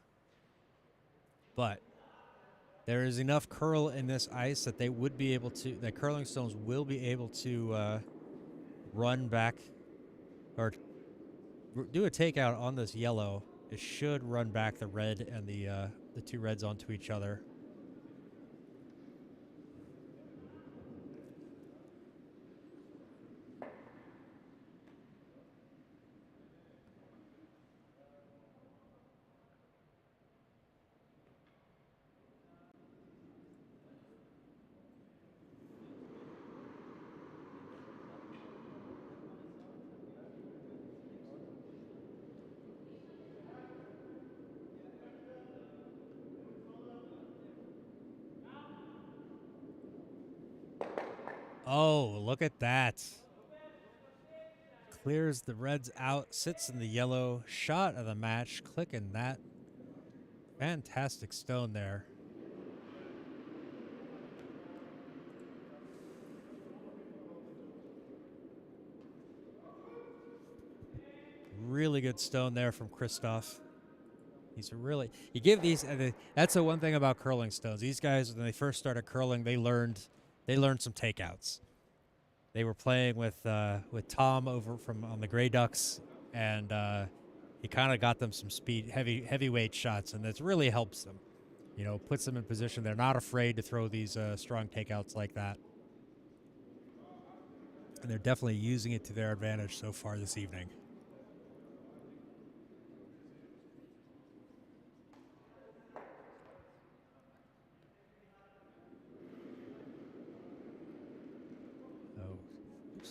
But there is enough curl in this ice that they would be able to, that Curling Stones will be able to run back or do a takeout on this yellow. It should run back the red and the 2 reds onto each other. Oh, look at that. Clears the reds out, sits in the yellow. Shot of the match, clicking that. Fantastic stone there. Really good stone there from Christoph. He's really, you give these, that's the one thing about curling stones. These guys, when they first started curling, they learned some takeouts. They were playing with Tom over from on the Grey Ducks, and he kind of got them some speed, heavyweight shots, and this really helps them. You know, puts them in position. They're not afraid to throw these strong takeouts like that, and they're definitely using it to their advantage so far this evening.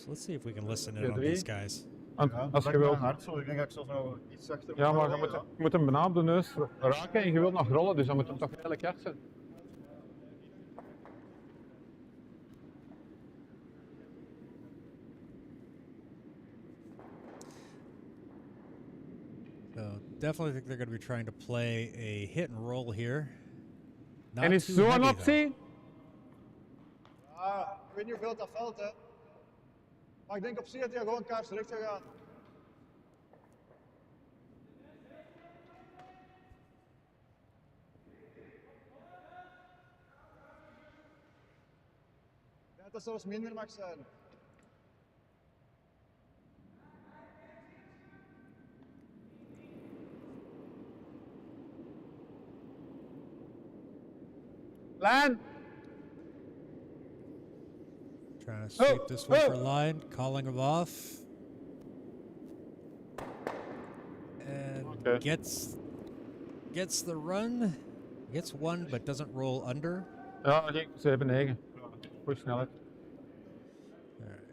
Let's see if we can listen in on these guys. Als je wilt, hard zo, ik denk dat ik zelfs nog iets achter. ja, maar je moet hem bijna op de neus raken en je wilt nog rollen, dus dan moet je hem toch redelijk hard zetten. So definitely think they're going to be trying to play a hit and roll here. En is zo'n optie? Ja, ik weet niet hoeveel dat valt, hè. Maar ik denk op zich dat hij gewoon kaars terug zou gaan. Ja, dat het zelfs minder mag zijn. Lijn! Trying to sweep this one for line, calling him off. And gets the run. Gets one, but doesn't roll under. Ja, ging 7-9. Goeie snelheid. All right.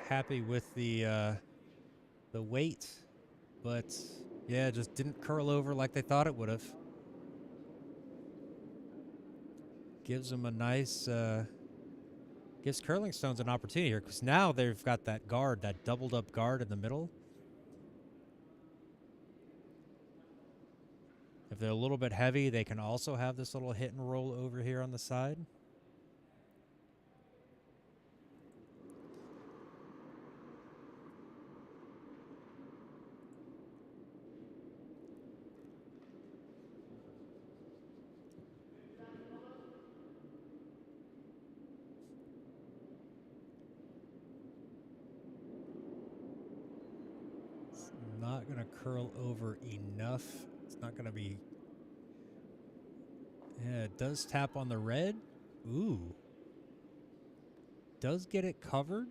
Happy with the weight, but yeah, just didn't curl over like they thought it would have. Gives them a nice, gives Curling Stones an opportunity here, because now they've got that guard, that doubled up guard in the middle. If they're a little bit heavy, they can also have this little hit and roll over here on the side. It's not going to curl over enough. It's not going to be... Yeah, it does tap on the red. Ooh. Does get it covered.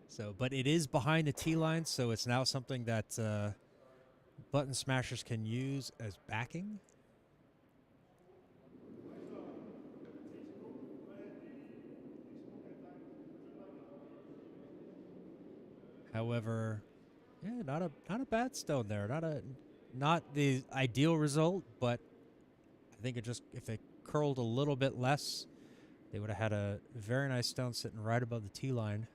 So, but it is behind the tee line, so it's now something that button smashers can use as backing. However, yeah, not a bad stone there. Not the ideal result, but I think it just, if it curled a little bit less, they would have had a very nice stone sitting right above the tee line.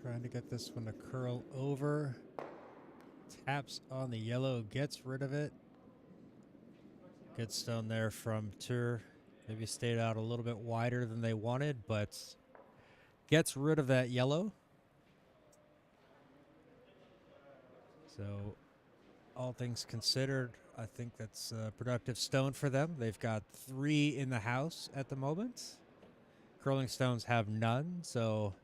Trying to get this one to curl over. Taps on the yellow, gets rid of it. Good stone there from Tur. Maybe stayed out a little bit wider than they wanted, but gets rid of that yellow. So, all things considered, I think that's a productive stone for them. They've got 3 in the house at the moment. Curling Stones have none, so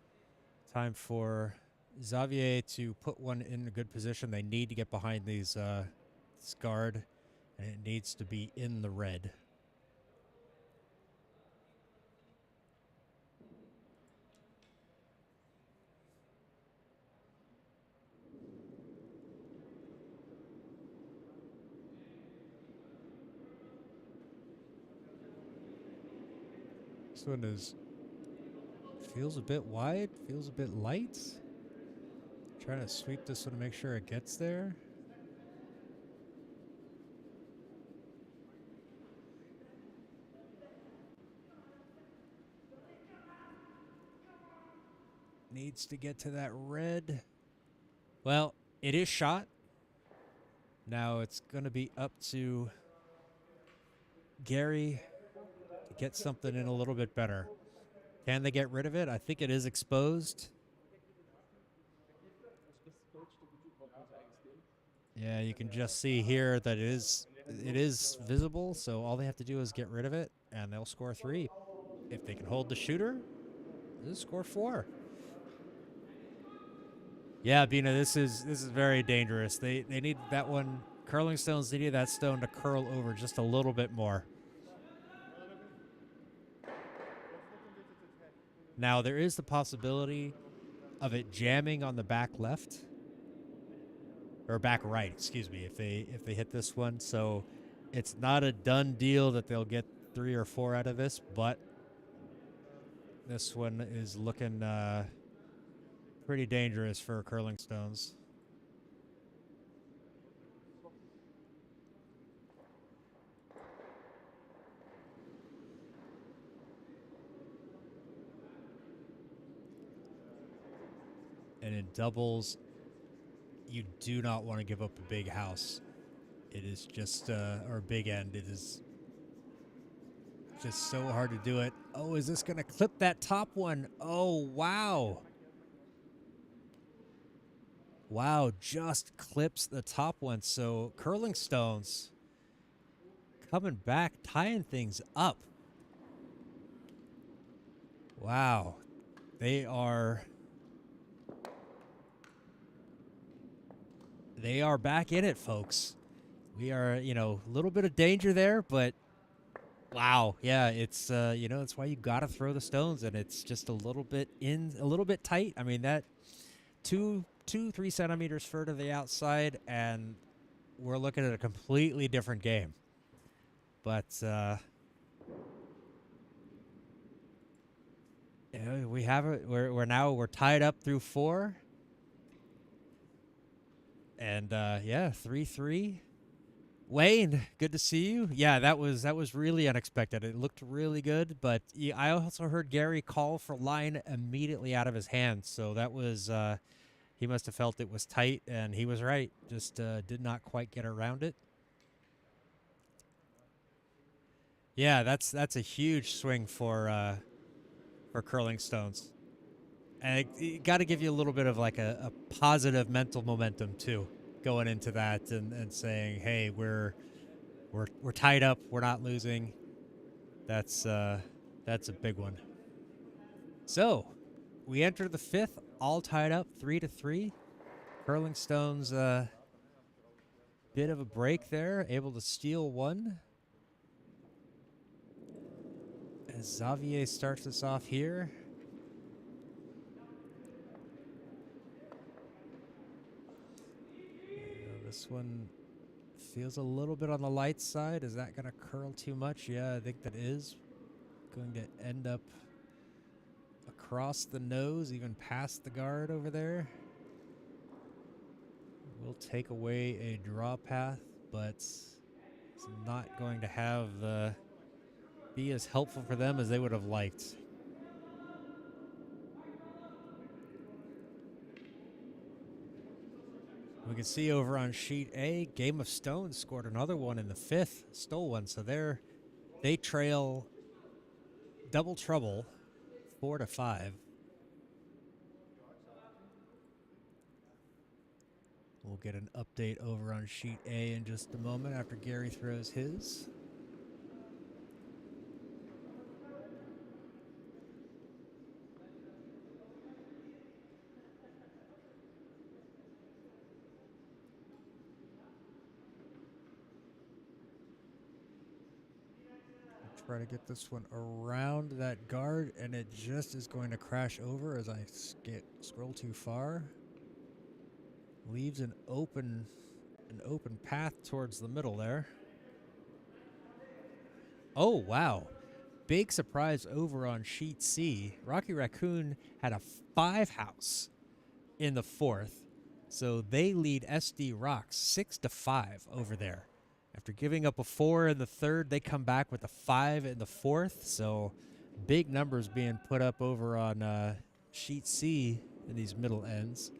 time for Xavier to put one in a good position. They need to get behind these this guard, and it needs to be in the red. This one feels a bit wide, feels a bit light. Trying to sweep this one to make sure it gets there. Needs to get to that red. Well, it is shot. Now it's going to be up to Gary to get something in a little bit better. Can they get rid of it? I think it is exposed. Yeah, you can just see here that it is visible, so all they have to do is get rid of it, and they'll score 3. If they can hold the shooter, they'll score 4. Yeah, Bina, this is very dangerous. They need that one. Curling Stones needed that stone to curl over just a little bit more. Now there is the possibility of it jamming on the back left. Or back right, excuse me, if they hit this one. So it's not a done deal that they'll get 3 or 4 out of this, but this one is looking pretty dangerous for Curling Stones. And in doubles, you do not want to give up a big house. It is just, or a big end. It is just so hard to do it. Oh, is this going to clip that top one? Oh, wow. Wow, just clips the top one. So Curling Stones coming back, tying things up. Wow. They are back in it, folks. We are, you know, a little bit of danger there, but wow, yeah, it's you know, that's why you got to throw the stones, and it's just a little bit tight. I mean, that 3 centimeters further to the outside, and we're looking at a completely different game. But yeah, we have it. We're tied up through 4, and yeah, 3-3. Wayne, good to see you. Yeah, that was really unexpected. It looked really good, but I also heard Gary call for line immediately out of his hands. So that was he must have felt it was tight, and he was right. Just did not quite get around it. Yeah, that's a huge swing for Curling Stones, and it got to give you a little bit of like a positive mental momentum too, going into that and saying, hey, we're tied up, we're not losing. That's a big one. So we enter the 5th, all tied up, 3-3. Curling Stones, bit of a break there, able to steal one. As Xavier starts us off here. This one feels a little bit on the light side. Is that going to curl too much? Yeah, I think that is going to end up across the nose, even past the guard over there. Will take away a draw path, but it's not going to have be as helpful for them as they would have liked. We can see over on sheet A, Game of Stones scored another one in the 5th, stole one, so they trail double trouble 4-5. We'll get an update over on sheet A in just a moment after Gary throws his. Try to get this one around that guard, and it just is going to crash over as I scroll too far. Leaves an open path towards the middle there. Oh, wow. Big surprise over on sheet C. Rocky Raccoon had a 5 house in the 4th, so they lead SD Rocks 6-5 over there. After giving up a 4 in the 3rd, they come back with a 5 in the 4th, so big numbers being put up over on sheet C in these middle ends.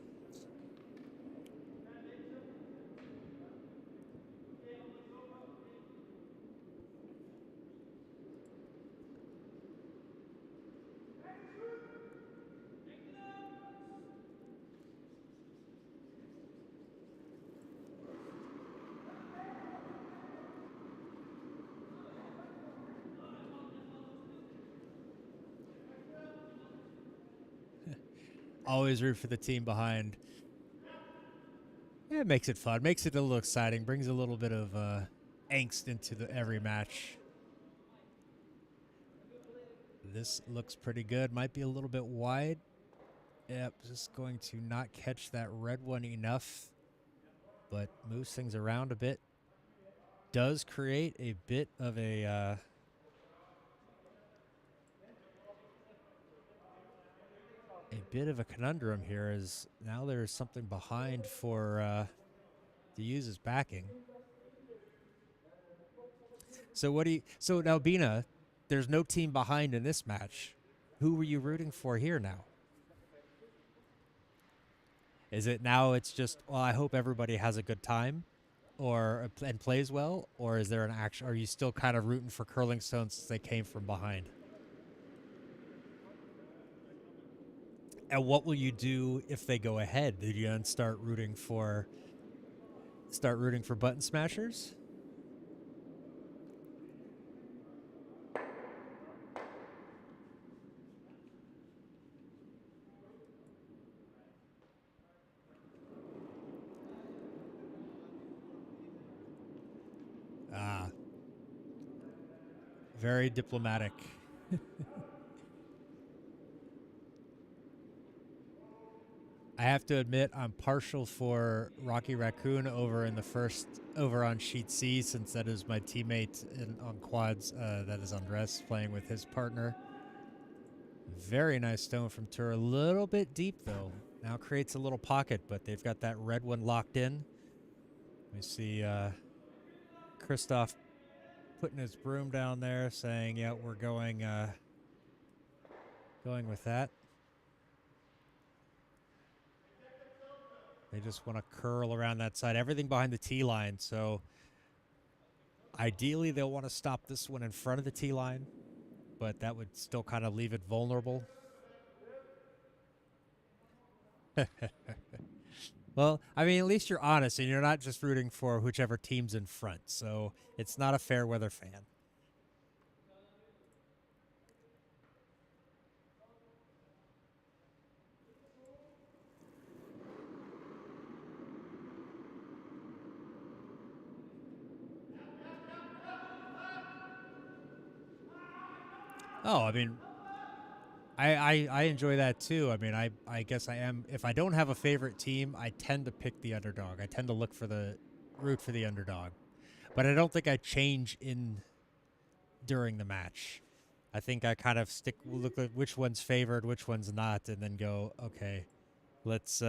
Always root for the team behind. Yeah, it makes it fun. Makes it a little exciting. Brings a little bit of angst into every match. This looks pretty good. Might be a little bit wide. Yep, just going to not catch that red one enough, but moves things around a bit. Does create a bit of a conundrum here, as now there's something behind for to use as backing. So so now Bina, there's no team behind in this match. Who were you rooting for here now? Is it now it's just, well, I hope everybody has a good time and plays well, or is there an action? Are you still kind of rooting for Curling Stones since they came from behind? And what will you do if they go ahead? Do you then start rooting for button smashers? Ah, very diplomatic. I have to admit, I'm partial for Rocky Raccoon over on Sheet C, since that is my teammate on quads. That is Andres playing with his partner. Very nice stone from Tur. A little bit deep though. Now creates a little pocket, but they've got that red one locked in. We see Christoph putting his broom down there, saying, "Yeah, we're going with that." They just want to curl around that side. Everything behind the tee line. So ideally, they'll want to stop this one in front of the tee line, but that would still kind of leave it vulnerable. Well, I mean, at least you're honest and you're not just rooting for whichever team's in front. So it's not a fair weather fan. Oh, I mean, I enjoy that too. I mean, I guess I am. If I don't have a favorite team, I tend to pick the underdog. I tend to root for the underdog, but I don't think I change in during the match. I think I kind of look at which one's favored, which one's not, and then go, okay, let's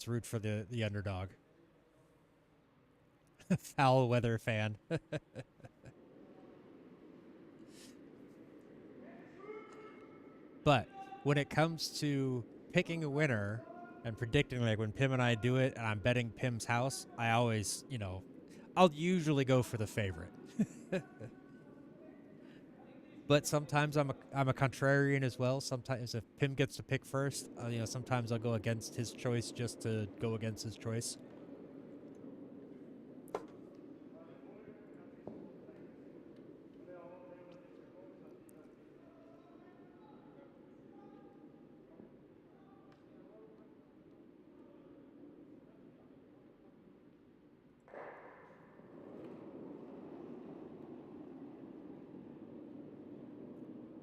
root for the underdog. Foul weather fan. But when it comes to picking a winner and predicting, like when Pim and I do it and I'm betting Pim's house, I always, I'll usually go for the favorite. But sometimes I'm a contrarian as well. Sometimes if Pim gets to pick first, sometimes I'll go against his choice just to go against his choice.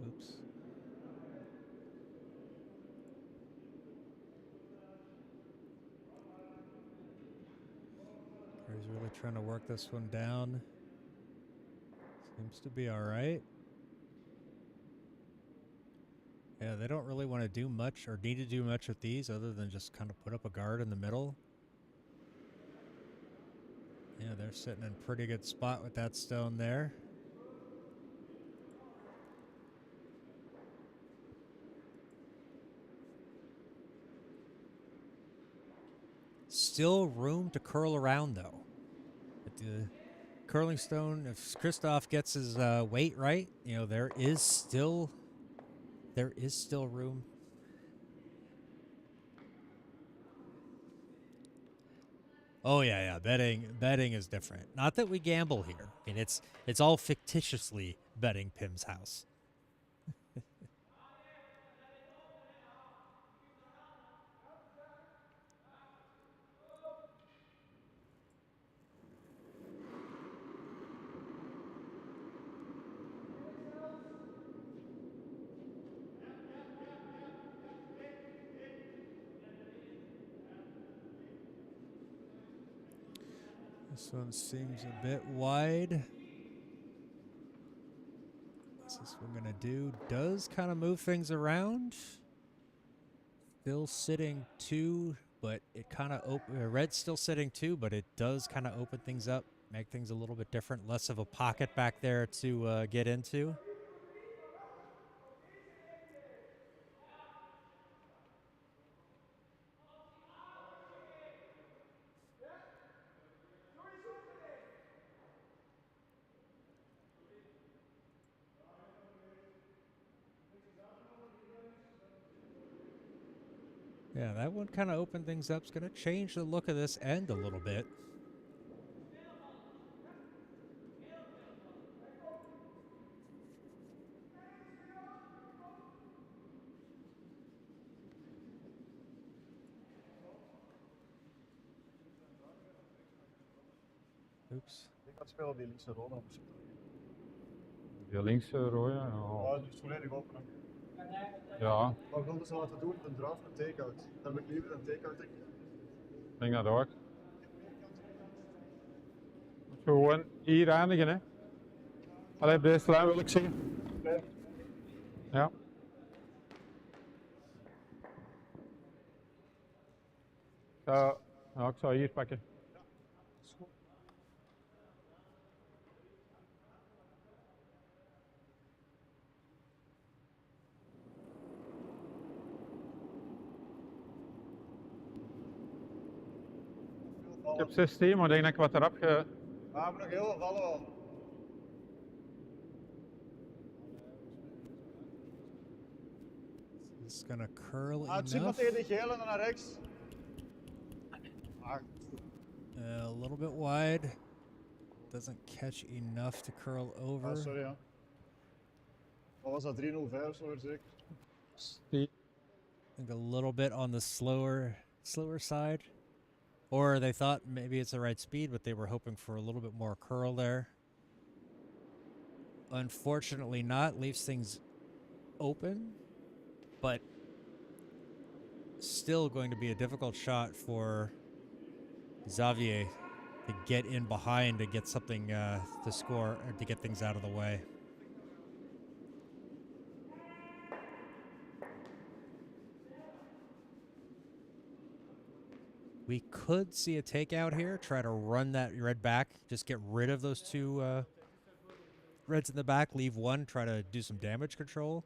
Oops. He's really trying to work this one down. Seems to be all right. Yeah, they don't really want to do much or need to do much with these other than just kind of put up a guard in the middle. Yeah, they're sitting in a pretty good spot with that stone there. Still room to curl around, though. At the curling stone, if Christoph gets his weight right, there is still room. Oh yeah. Betting is different. Not that we gamble here. I mean, it's all fictitiously betting Pim's house. This one seems a bit wide. What's this one gonna do? Does kind of move things around. Still sitting 2, but it kind of red's still sitting 2, but it does kind of open things up, make things a little bit different. Less of a pocket back there to get into. Yeah, that one kind of opened things up. It's going to change the look of this end a little bit. Oops. Dat spelen die linkse rode op. Die linkse rode. Ja. Ja, die is volledig open. Hè. Ja, Wat wilden ze laten doen? Een draft en take-out. Dan heb ik liever een take-out, denk ik. ik denk dat ook. Moet je gewoon hier eindigen, hè. Allee, op deze lijn wil ik zeggen. Nee. Ja. Ik zou hier pakken. Is goed. Ik heb 16, maar ik denk dat ik wat eraf ga. We hebben nog heel veel vallen wel. It's gonna curl Het zit maar enough. tegen die gele en naar rechts. A little bit wide. Doesn't catch enough to curl over. Ah, sorry ja. Wat was dat, 305 of zo zeker? Die. I think a little bit on the slower side. Or they thought maybe it's the right speed, but they were hoping for a little bit more curl there. Unfortunately not. Leaves things open, but still going to be a difficult shot for Xavier to get in behind to get something to score or to get things out of the way. We could see a takeout here, try to run that red back, just get rid of those two reds in the back, leave one, try to do some damage control.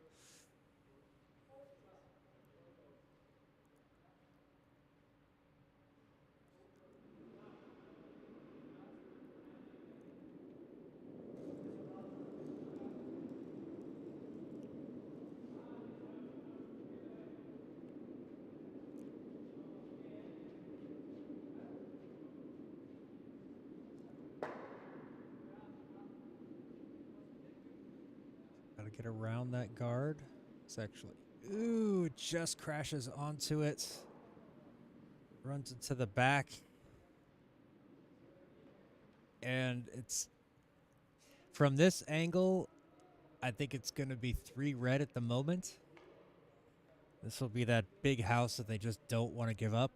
Gotta get around that guard. It's actually, ooh, it just crashes onto it. Runs into the back. And it's, from this angle, I think it's going to be 3 red at the moment. This will be that big house that they just don't want to give up.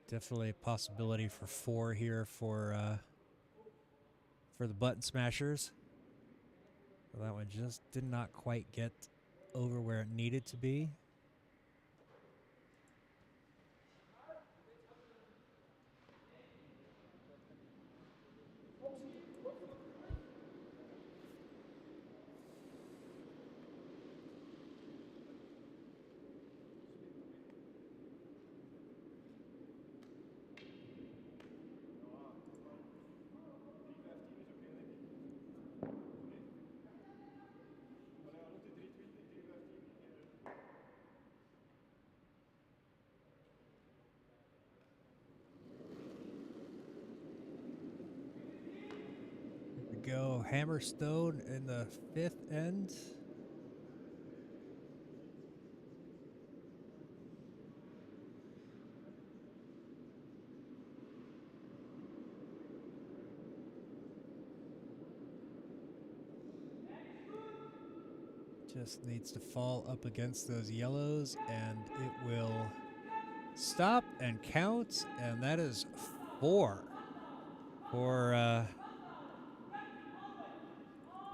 Definitely a possibility for 4 here for the button smashers. Well, that one just did not quite get over where it needed to be. Go Hammerstone in the 5th end. Just needs to fall up against those yellows and it will stop and count, and that is 4 for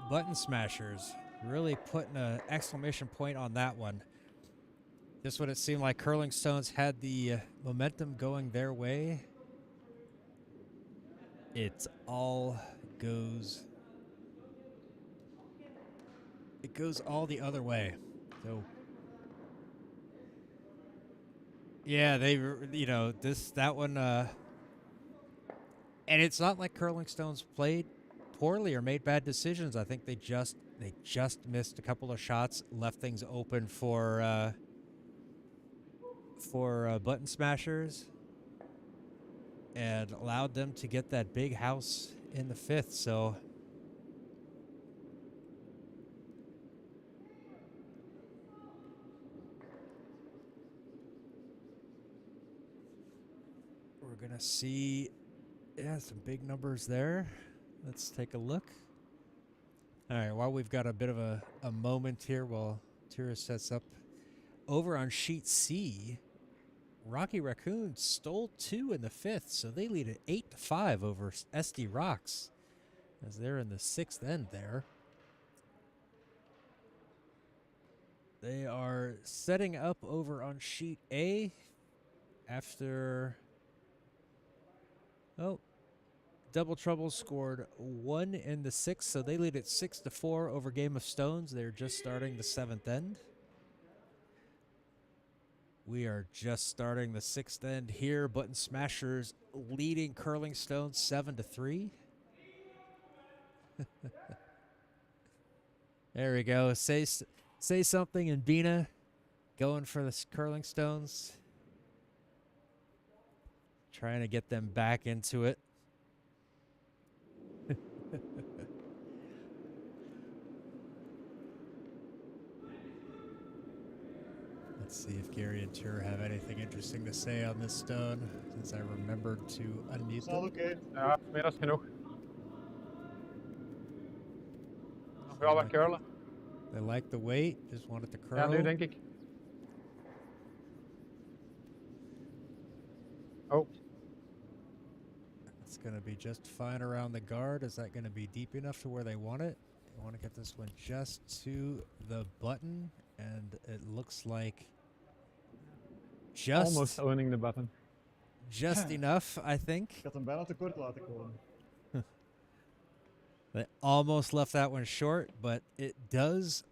button smashers. Really putting an exclamation point on that one. Just when it seemed like Curling Stones had the momentum going their way, it all goes. It goes all the other way. So, yeah, that one, and it's not like Curling Stones played poorly or made bad decisions. I think they just missed a couple of shots, left things open for button smashers, and allowed them to get that big house in the 5th. So we're going to see, some big numbers there. Let's take a look. All right, while we've got a bit of a moment here while Tira sets up, over on sheet C, Rocky Raccoons stole 2 in the 5th, so they lead at 8-5 over SD Rocks as they're in the 6th end there. They are setting up over on sheet A after... Oh, Double Trouble scored 1 in the 6th, so they lead at 6-4 over Game of Stones. They're just starting the 7th end. We are just starting the 6th end here. Button Smashers leading Curling Stones 7-3. There we go. Say something in Bina. Going for the Curling Stones. Trying to get them back into it. Let's see if Gary and Tur have anything interesting to say on this stone, since I remembered to unmute Is al them. oké. Ja, meer dan genoeg. Nog wel wat curlen. They like the weight, just want it to curl. Ja, nu denk ik. Oh. It's going to be just fine around the guard. Is that going to be deep enough to where they want it? They want to get this one just to the button, and it looks like just Almost owning the button. just enough, I think. Ik had hem bijna te kort laten komen. They almost left that one short, but it does.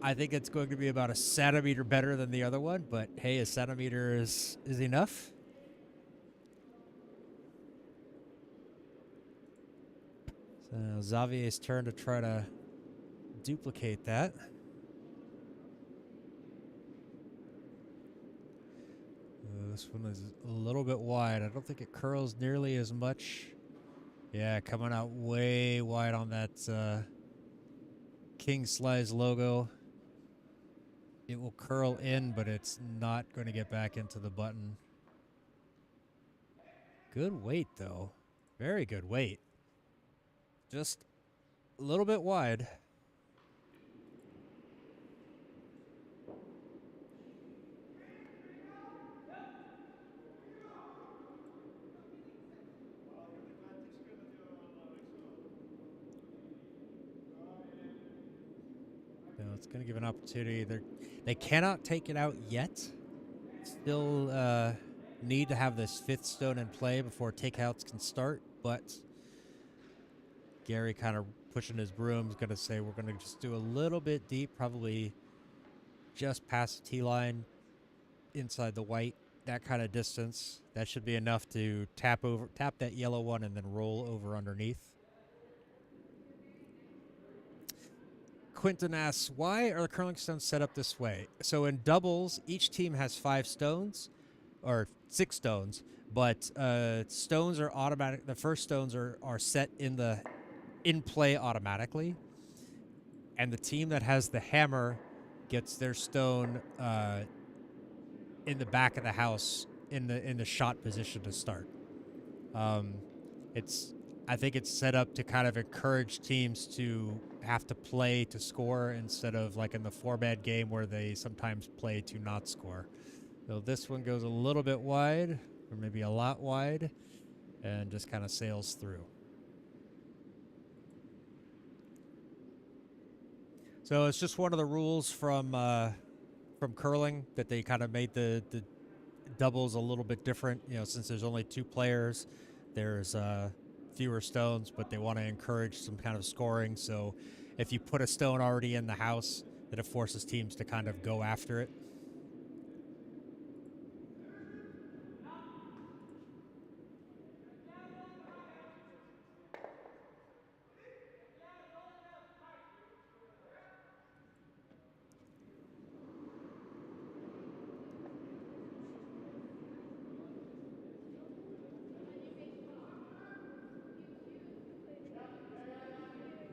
I think it's going to be about a centimeter better than the other one, but hey, a centimeter is enough. So now Xavier's turn to try to duplicate that. This one is a little bit wide. I don't think it curls nearly as much. Yeah, coming out way wide on that King Slice logo. It will curl in, but it's not going to get back into the button. Good weight, though. Very good weight. Just a little bit wide. So it's going to give an opportunity. They cannot take it out yet. Still need to have this 5th stone in play before takeouts can start, but Gary kind of pushing his broom is going to say we're going to just do a little bit deep, probably just past the T-line, inside the white, that kind of distance. That should be enough to tap that yellow one and then roll over underneath. Quinton asks, why are the curling stones set up this way? So in doubles, each team has 5 stones, or 6 stones, but stones are automatic. The first stones are set in play automatically, and the team that has the hammer gets their stone in the back of the house in the shot position to start. I think it's set up to kind of encourage teams to have to play to score instead of like in the 4-man game where they sometimes play to not score. So this one goes a little bit wide, or maybe a lot wide, and just kind of sails through. So it's just one of the rules from curling that they kind of made the doubles a little bit different. You know, since there's only 2 players, there's fewer stones, but they want to encourage some kind of scoring. So if you put a stone already in the house, then it forces teams to kind of go after it.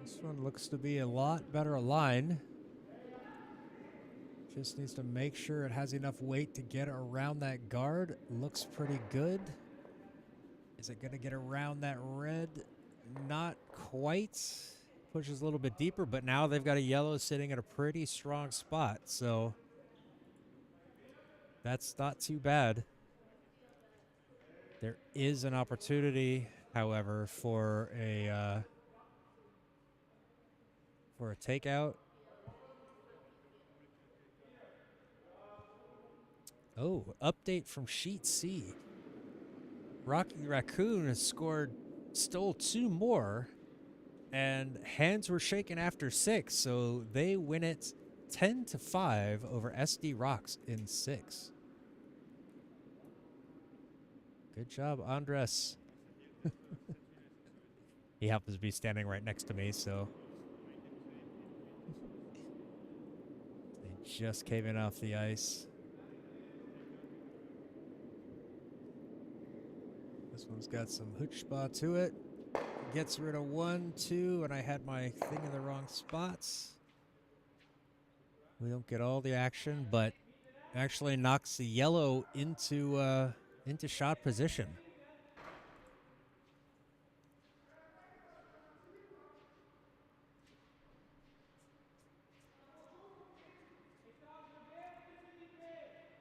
This one looks to be a lot better aligned. Just needs to make sure it has enough weight to get around that guard. Looks pretty good. Is it going to get around that red? Not quite. Pushes a little bit deeper, but now they've got a yellow sitting at a pretty strong spot, so that's not too bad. There is an opportunity, however, for a takeout. Oh, update from Sheet C. Rocky Raccoon has stole 2 more, and hands were shaken after 6, so they win it 10-5 over SD Rocks in 6. Good job, Andres. He happens to be standing right next to me, so they just came in off the ice. This one's got some chutzpah to it. Gets rid of 1, 2, and I had my thing in the wrong spots. We don't get all the action, but actually knocks the yellow into shot position.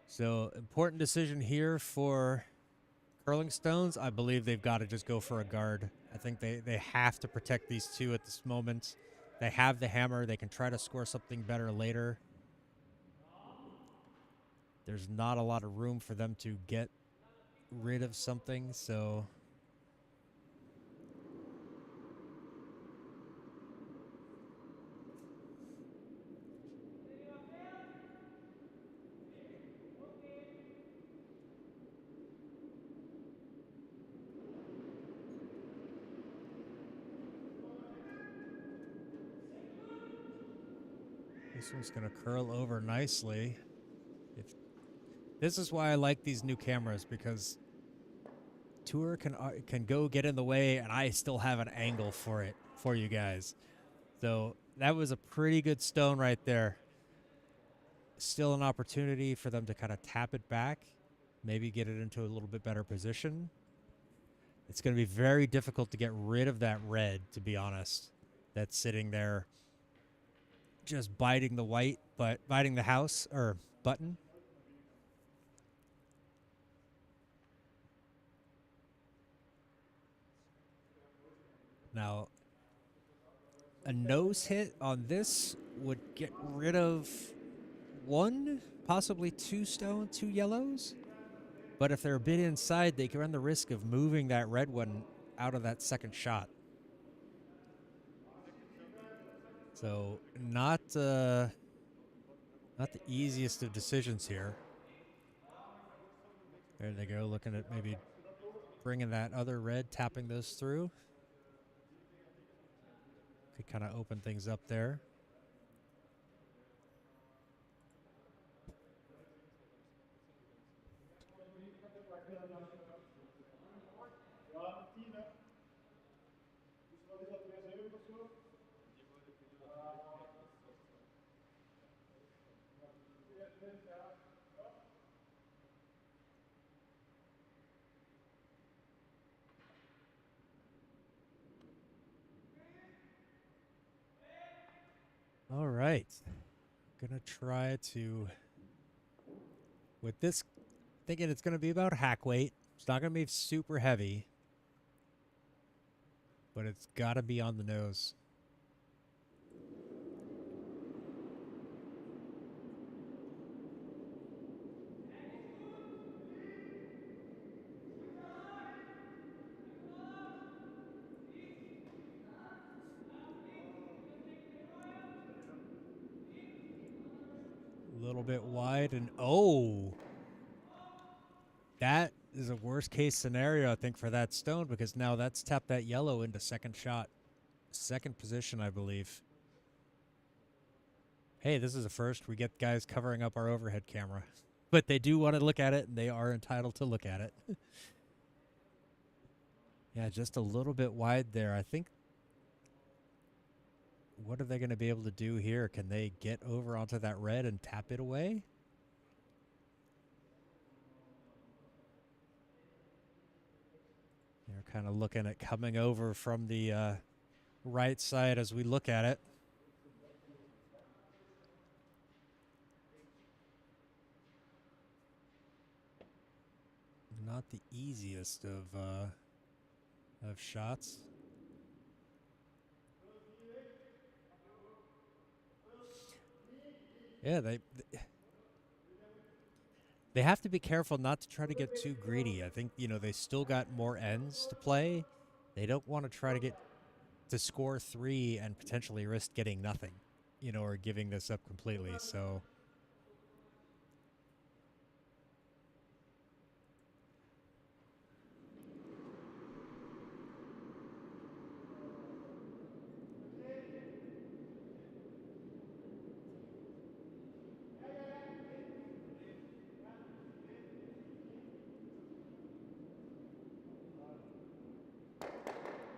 So important decision here for Curling Stones. I believe they've got to just go for a guard. I think they have to protect these 2 at this moment. They have the hammer. They can try to score something better later. There's not a lot of room for them to get rid of something, so this one's going to curl over nicely. This is why I like these new cameras, because Tour can go get in the way, and I still have an angle for it for you guys. So that was a pretty good stone right there. Still an opportunity for them to kind of tap it back, maybe get it into a little bit better position. It's going to be very difficult to get rid of that red, to be honest. That's sitting there just biting the white, but biting the house or button. Now, a nose hit on this would get rid of 1, possibly 2 stone, 2 yellows. But if they're a bit inside, they can run the risk of moving that red one out of that second shot. So not the easiest of decisions here. There they go, looking at maybe bringing that other red, tapping those through. Could kind of open things up there. All right. Gonna try to, with this, thinking it's gonna be about hack weight. It's not gonna be super heavy, but it's gotta be on the nose. A little bit wide, and oh, that is a worst case scenario, I think, for that stone, because now that's tapped that yellow into second shot. Second position, I believe. Hey, this is a first. We get guys covering up our overhead camera. But they do want to look at it, and they are entitled to look at it. Yeah, just a little bit wide there. I think what are they going to be able to do here? Can they get over onto that red and tap it away? They're kind of looking at coming over from the right side as we look at it. Not the easiest of shots. Yeah, they have to be careful not to try to get too greedy. I think, you know, they still got more ends to play. They don't want to try to get to score 3 and potentially risk getting nothing, you know, or giving this up completely. So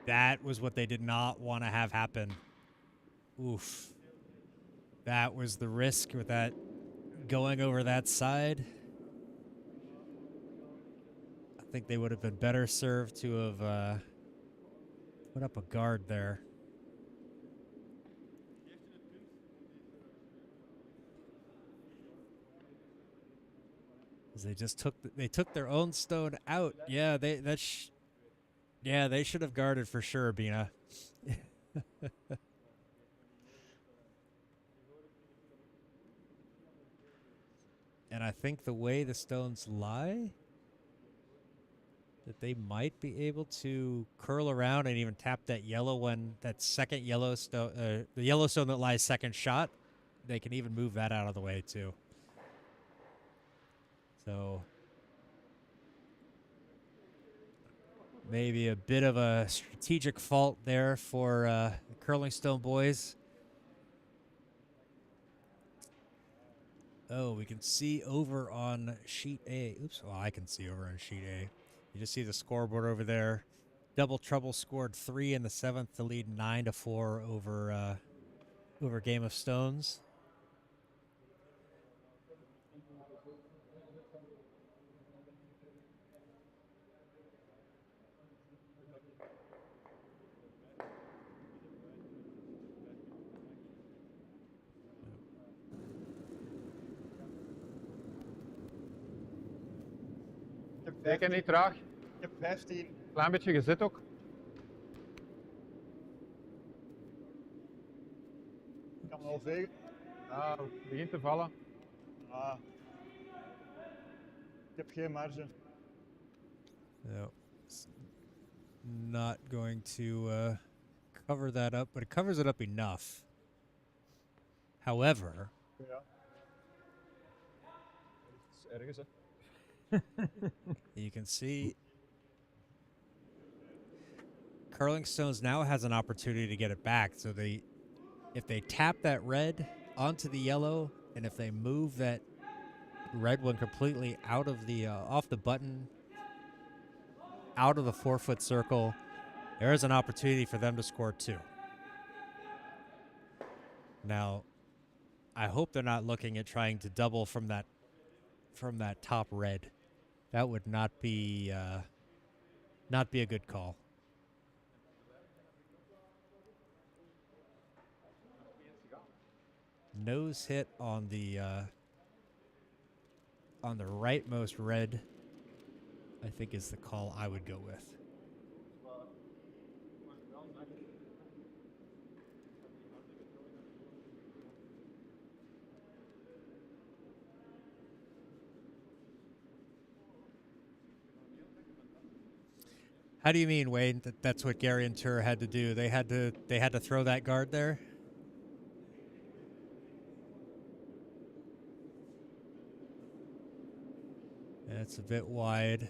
that was what they did not want to have happen. Oof. That was the risk with that going over that side. I think they would have been better served to have put up a guard there. They just took their own stone out. Yeah, they should have guarded for sure, Bina. And I think the way the stones lie, that they might be able to curl around and even tap that yellow one, that second yellow stone, the yellow stone that lies second shot. They can even move that out of the way too. So maybe a bit of a strategic fault there for the Curling Stone boys. Oh, we can see over on sheet A. Oops, well, I can see over on sheet A. You just see the scoreboard over there. Double Trouble scored 3 in the 7th to lead 9-4 over Game of Stones. Zeker niet traag. Ik heb 15. Klein beetje gezet ook. Ik kan wel vegen. Ja, het begint te vallen. Ah. Ik heb geen marge. No, it's not going to cover that up, but it covers it up enough. However, Ja. Dat is ergens, hè. you can see Curling Stones now has an opportunity to get it back. So if they tap that red onto the yellow, and if they move that red one completely out of the off the button, out of the 4-foot circle, there is an opportunity for them to score 2. Now, I hope they're not looking at trying to double from that top red. That would not be a good call. Nose hit on the rightmost red, I think, is the call I would go with. How do you mean, Wayne? That's what Gary and Tur had to do. They had to throw that guard there. It's a bit wide.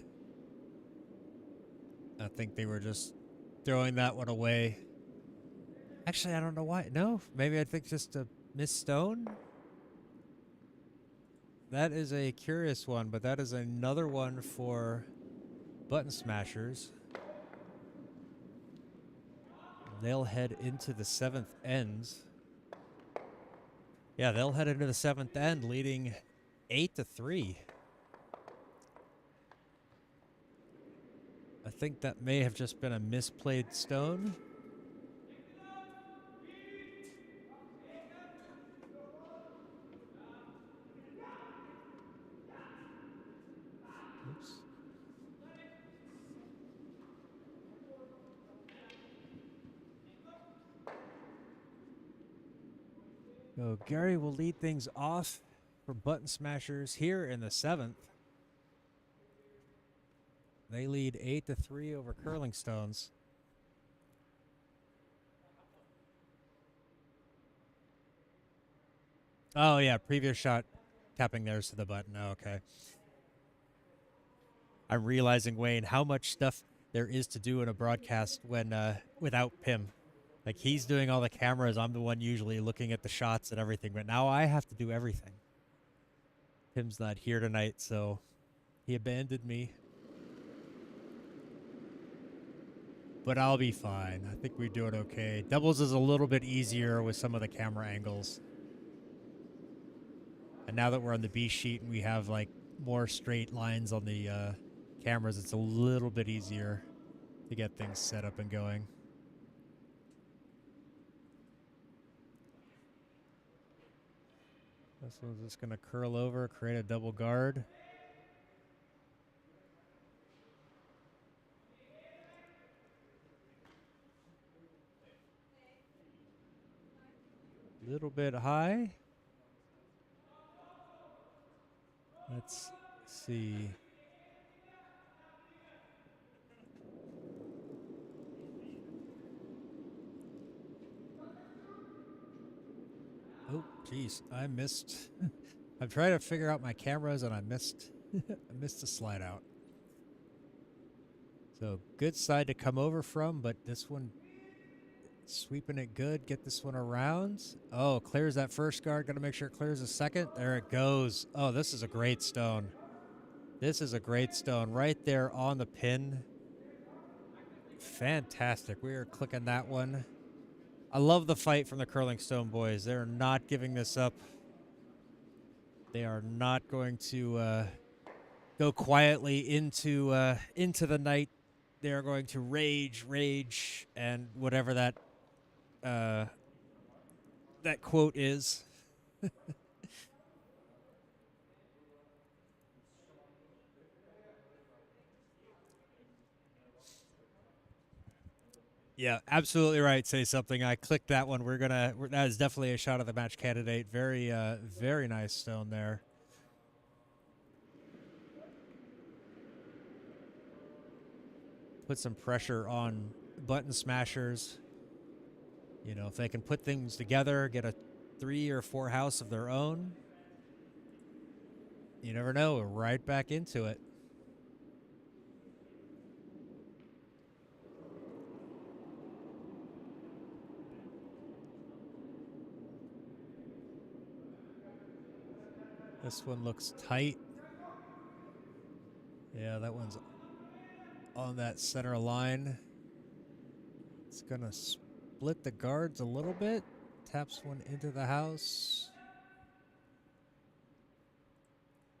I think they were just throwing that one away. Actually, I don't know why. No, maybe I think just a missed stone. That is a curious one, but that is another one for Button Smashers. They'll head into the 7th end. Yeah, they'll head into the 7th end, leading 8-3. I think that may have just been a misplayed stone. Oops. So Gary will lead things off for Button Smashers here in the 7th. They lead 8-3 over Curling Stones. Oh yeah, previous shot tapping theirs to the button. Oh, okay. I'm realizing, Wayne, how much stuff there is to do in a broadcast when without Pim. Like, he's doing all the cameras. I'm the one usually looking at the shots and everything, but now I have to do everything. Pim's not here tonight, so he abandoned me. But I'll be fine. I think we're doing okay. Doubles is a little bit easier with some of the camera angles. And now that we're on the B sheet and we have like more straight lines on the cameras, it's a little bit easier to get things set up and going. This one's just going to curl over, create a double guard. Little bit high. Let's see. Oh, geez, I missed. I'm trying to figure out my cameras and I missed. I missed a slide out. So good side to come over from, but this one sweeping it good. Get this one around. Oh, clears that first guard. Got to make sure it clears the second. There it goes. Oh, this is a great stone. This is a great stone right there on the pin. Fantastic. We are clicking that one. I love the fight from the Curling Stone boys. They're not giving this up. They are not going to go quietly into the night. They are going to rage, and whatever that that quote is. Yeah, absolutely right. Say something. I clicked that one. That is definitely a shot of the match candidate. Very, very nice stone there. Put some pressure on Button Smashers. You know, if they can put things together, get a 3 or 4 house of their own, you never know. We're right back into it. This one looks tight. Yeah, that one's on that center line. It's going to split the guards a little bit. Taps one into the house.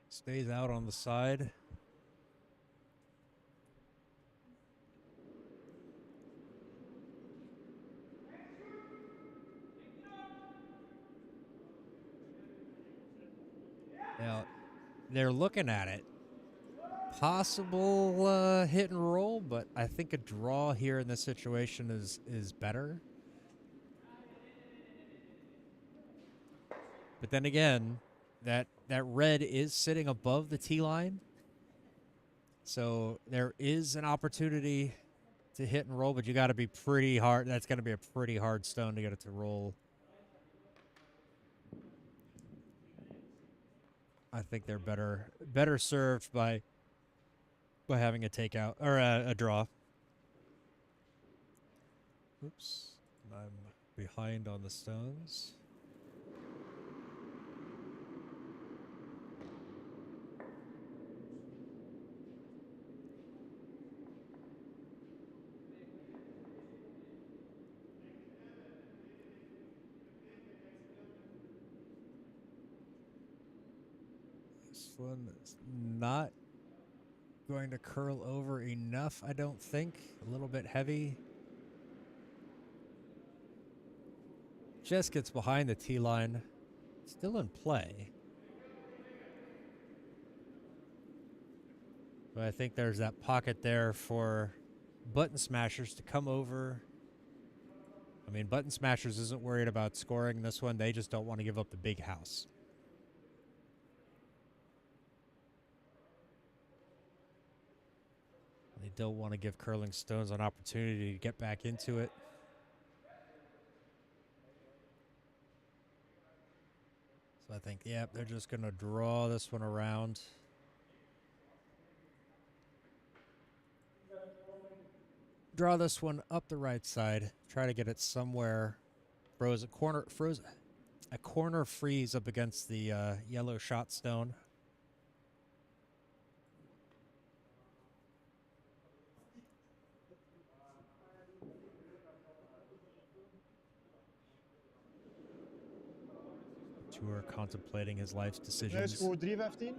Stays out on the side. Now, they're looking at it. Possible hit and roll, but I think a draw here in this situation is better. But then again, that red is sitting above the tee line. So there is an opportunity to hit and roll, but you got to be pretty hard. That's going to be a pretty hard stone to get it to roll. I think they're better served by having a takeout or a draw. Oops, I'm behind on the stones. one is not going to curl over enough, I don't think. A little bit heavy. Just gets behind the tee line. Still in play. But I think there's that pocket there for Button Smashers to come over. I mean, Button Smashers isn't worried about scoring this one. They just don't want to give up the big house. They don't want to give Curling Stones an opportunity to get back into it. So I think, yep, they're just going to draw this one around. Draw this one up the right side. Try to get it somewhere. A corner freeze up against the yellow shot stone. Tour contemplating his life's decisions. Score 3-15.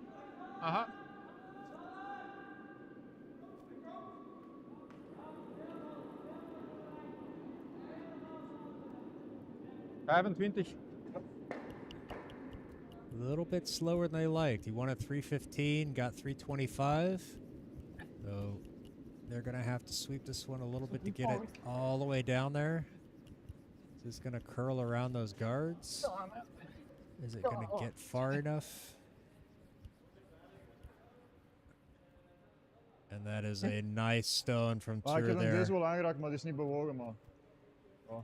Aha. $25. A little bit slower than they liked. He wanted 315, got 325. So they're going to have to sweep this one a little bit to get it all the way down there. Is this going to curl around those guards? Is it going to get far enough? And that is a nice stone from Ik Tour heb hem there. deze wel aangeraakt, maar die is niet bewogen, maar... Ja.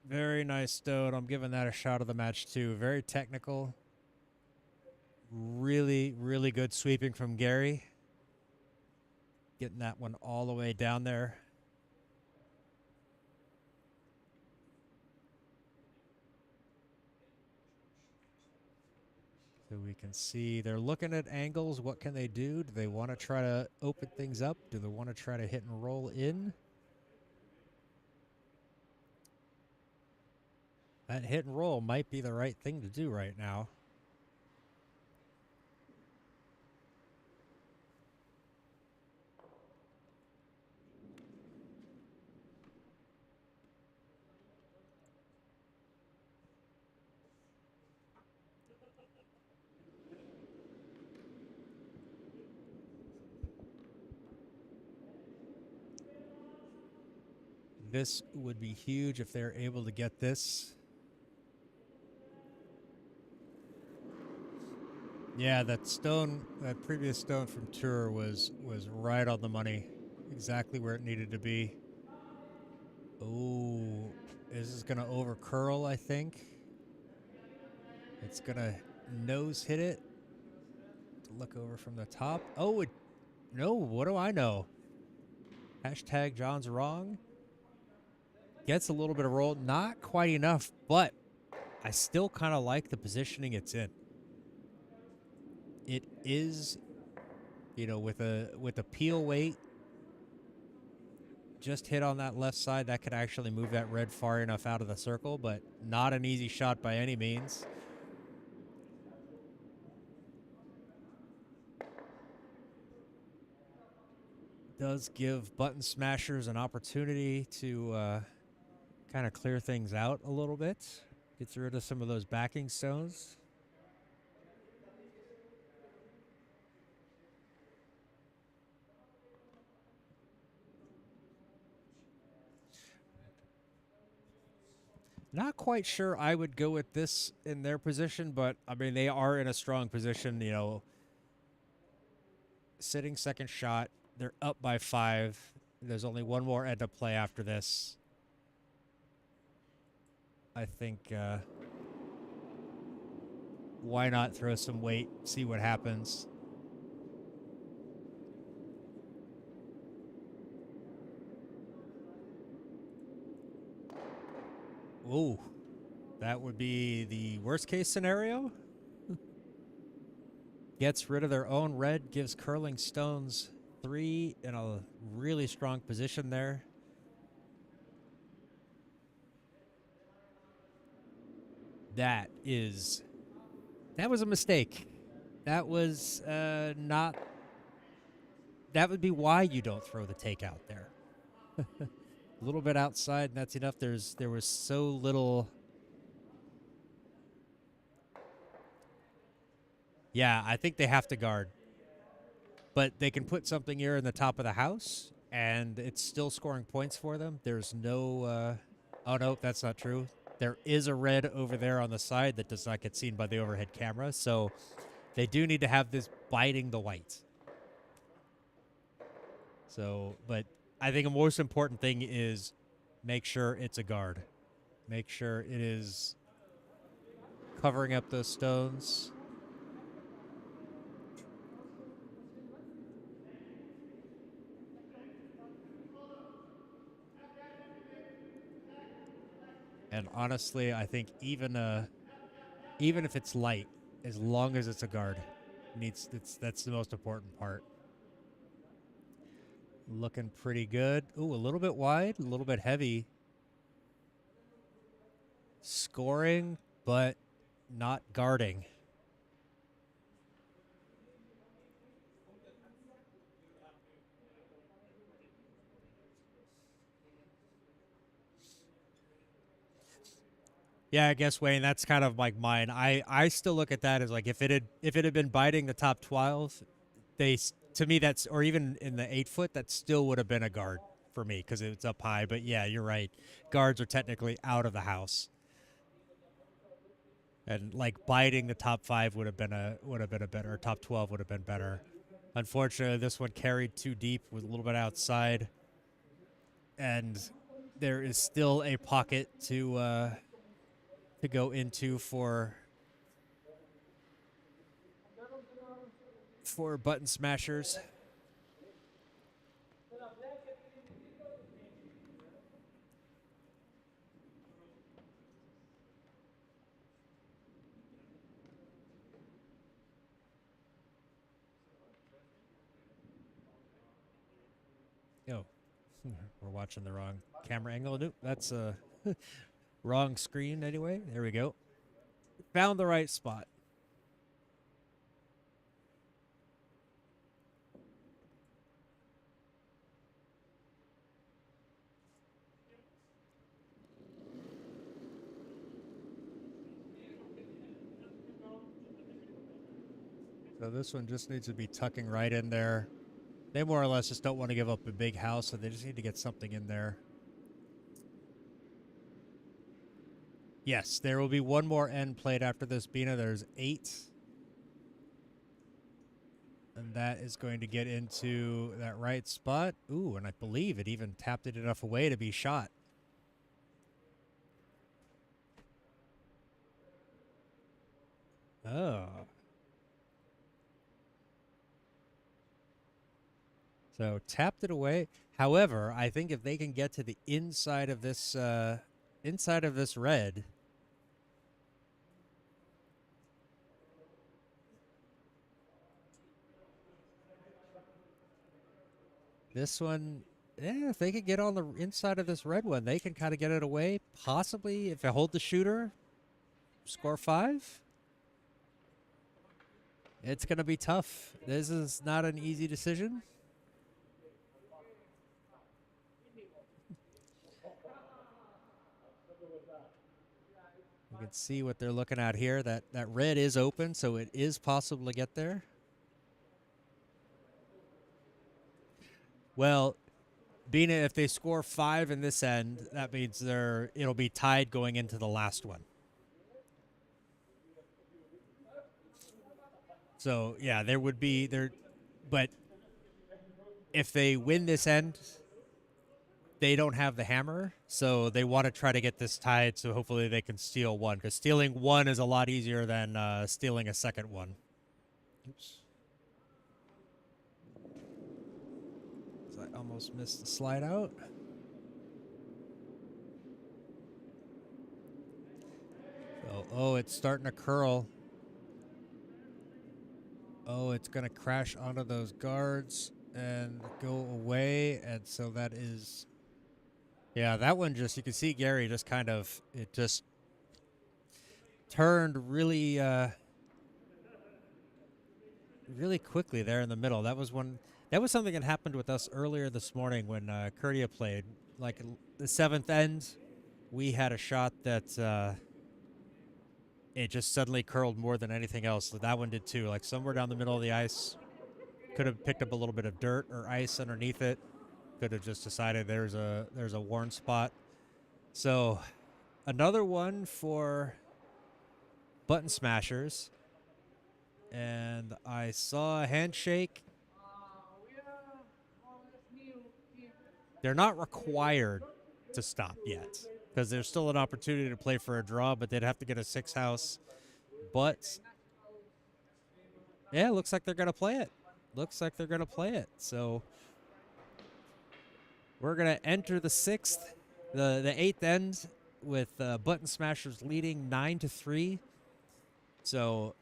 Very nice stone. I'm giving that a shot of the match too. Very technical. Really, really good sweeping from Gary. Getting that one all the way down there. So we can see they're looking at angles. What can they do? Do they want to try to open things up? Do they want to try to hit and roll in? That hit and roll might be the right thing to do right now. This would be huge if they're able to get this. Yeah, that stone, that previous stone from Tour was right on the money. Exactly where it needed to be. Oh, this is going to over curl, I think. It's going to nose hit it. Look over from the top. Oh, no, what do I know? Hashtag John's wrong. Gets a little bit of roll. Not quite enough, but I still kind of like the positioning it's in. It is, you know, with a peel weight, just hit on that left side. That could actually move that red far enough out of the circle, but not an easy shot by any means. Does give Button Smashers an opportunity to kind of clear things out a little bit. Gets rid of some of those backing stones. Not quite sure I would go with this in their position, but I mean, they are in a strong position, you know. Sitting second shot, they're up by 5. There's only one more end of play after this. I think, why not throw some weight, see what happens. Ooh, that would be the worst case scenario. Gets rid of their own red, gives Curling Stones 3 in a really strong position there. That was a mistake. That was not. That would be why you don't throw the takeout there. A little bit outside, and that's enough. There was so little. Yeah, I think they have to guard, but they can put something here in the top of the house, and it's still scoring points for them. There's no. Oh no, that's not true. There is a red over there on the side that does not get seen by the overhead camera, so they do need to have this biting the white. So, but I think a most important thing is make sure it's a guard. Make sure it is covering up those stones. And honestly, I think even if it's light, as long as it's a guard, that's the most important part. Looking pretty good. Ooh, a little bit wide, a little bit heavy. Scoring, but not guarding. Yeah, I guess Wayne, that's kind of like mine. I still look at that as like if it had been biting the top 12, to me that's, or even in the 8 foot, that still would have been a guard for me because it's up high. But yeah, you're right. Guards are technically out of the house, and like biting the top 5 would have been a better, or top 12 would have been better. Unfortunately, this one carried too deep, was a little bit outside, and there is still a pocket to go into for button smashers. Oh, we're watching the wrong camera angle. Nope, that's a wrong screen anyway. There we go. Found the right spot. So this one just needs to be tucking right in there. They more or less just don't want to give up a big house, so they just need to get something in there. Yes, there will be one more end played after this, Bina. There's 8. And that is going to get into that right spot. Ooh, and I believe it even tapped it enough away to be shot. Oh. So tapped it away. However, I think if they can get to the inside of this red, this one, yeah, if they could get on the inside of this red one, they can kind of get it away. Possibly, if they hold the shooter, score 5. It's going to be tough. This is not an easy decision. You can see what they're looking at here. That red is open, so it is possible to get there. Well, Bina, if they score 5 in this end, that means it'll be tied going into the last one. So yeah, there would be there, but if they win this end, they don't have the hammer, so they want to try to get this tied. So hopefully they can steal 1, because stealing 1 is a lot easier than stealing a second one. Oops. So I almost missed the slide out. Oh, it's starting to curl. Oh, it's going to crash onto those guards and go away. And so that is... Yeah, that one just... You can see Gary just kind of... It just turned really... really quickly there in the middle. That was something that happened with us earlier this morning when Curdia played. Like the 7th end, we had a shot that it just suddenly curled more than anything else. So that one did too. Like somewhere down the middle of the ice, could have picked up a little bit of dirt or ice underneath it. Could have just decided there's a worn spot. So another one for button smashers. And I saw a handshake. They're not required to stop yet because there's still an opportunity to play for a draw, but they'd have to get a 6 house. But yeah, looks like they're gonna play it. Looks like they're gonna play it. So we're gonna enter the 6th, the 8th end with button smashers leading 9-3. So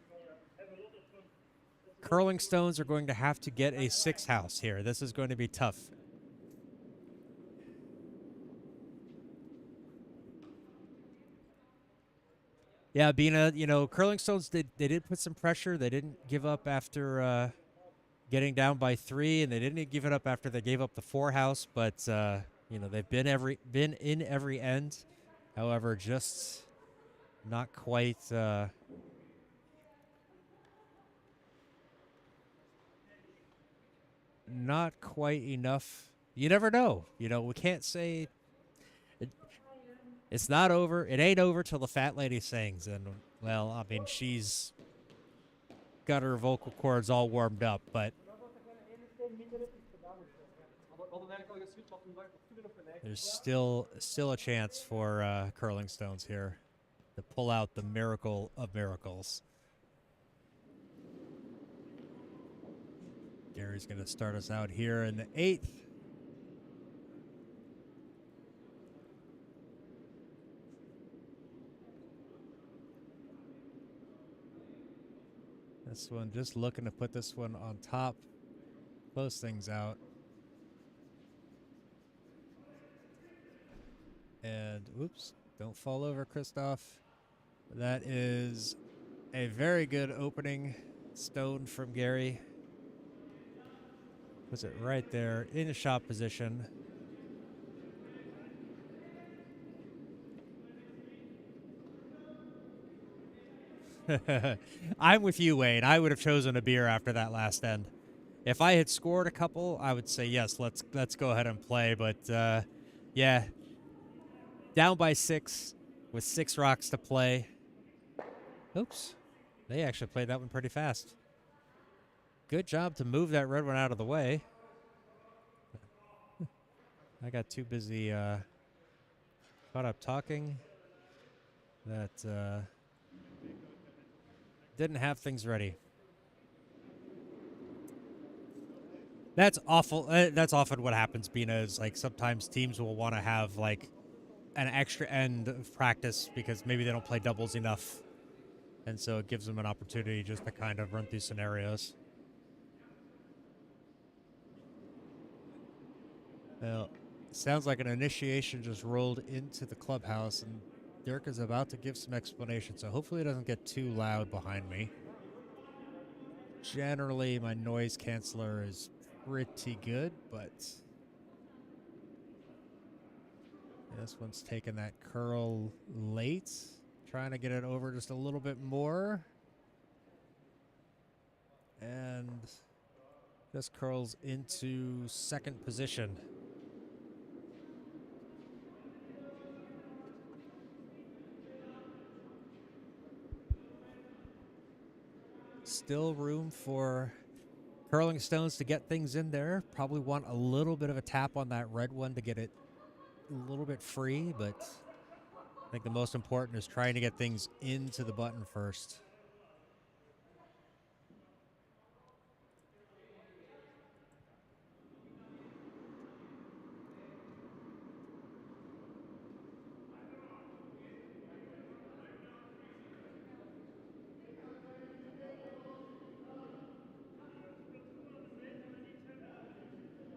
Curling Stones are going to have to get a 6 house here. This is going to be tough. Yeah, Bina, Curling Stones they did put some pressure. They didn't give up after getting down by 3, and they didn't give it up after they gave up the 4 house. But they've been in every end. However, just not quite. Not quite enough. You never know. We can't say it's not over. It ain't over till the fat lady sings. And, well, I mean, she's got her vocal cords all warmed up, but there's still a chance for Curling Stones here to pull out the miracle of miracles. Gary's going to start us out here in the 8th. This one, just looking to put this one on top, close things out. And, oops, don't fall over, Christoph. That is a very good opening stone from Gary. Puts it right there in a shot position. I'm with you, Wayne. I would have chosen a beer after that last end. If I had scored a couple, I would say yes. Let's go ahead and play. But yeah, down by 6 with 6 rocks to play. Oops, they actually played that one pretty fast. Good job to move that red one out of the way. I got too busy caught up talking that didn't have things ready. That's awful. That's often what happens, Bina, is like sometimes teams will want to have like an extra end of practice because maybe they don't play doubles enough. And so it gives them an opportunity just to kind of run through scenarios. Well, sounds like an initiation just rolled into the clubhouse, and Dirk is about to give some explanation, so hopefully it doesn't get too loud behind me. Generally, my noise canceller is pretty good, but this one's taking that curl late. Trying to get it over just a little bit more. And just curls into 2nd position. Still room for Curling Stones to get things in there. Probably want a little bit of a tap on that red one to get it a little bit free, but I think the most important is trying to get things into the button first.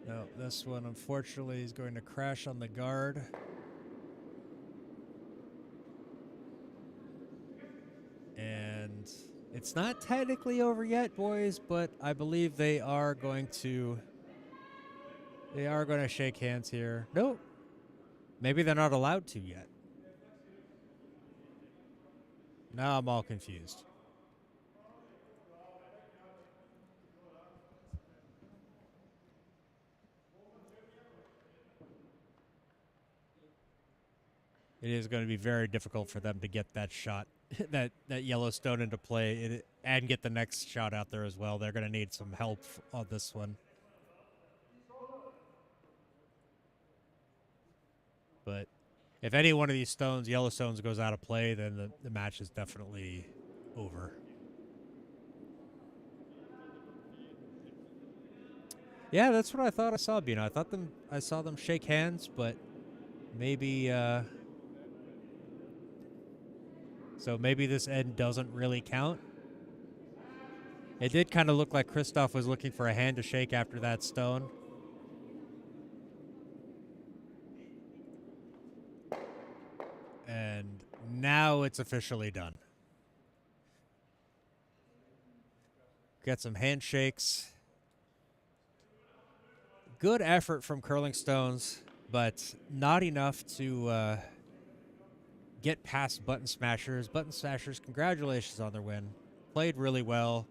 No, this one unfortunately is going to crash on the guard. And It's not technically over yet, boys, but I believe they are going to shake hands here. Nope. Maybe they're not allowed to yet. Now I'm all confused. It is going to be very difficult for them to get that shot, that Yellowstone into play, and get the next shot out there as well. They're going to need some help on this one. But if any one of these Yellowstones goes out of play, then the match is definitely over. Yeah, that's what I thought I saw, Bino. I saw them shake hands, but maybe so maybe this end doesn't really count. It did kind of look like Kristoff was looking for a hand to shake after that stone. And now it's officially done. Got some handshakes. Good effort from Curling Stones, but not enough to get past Button Smashers. Button Smashers, congratulations on their win. Played really well.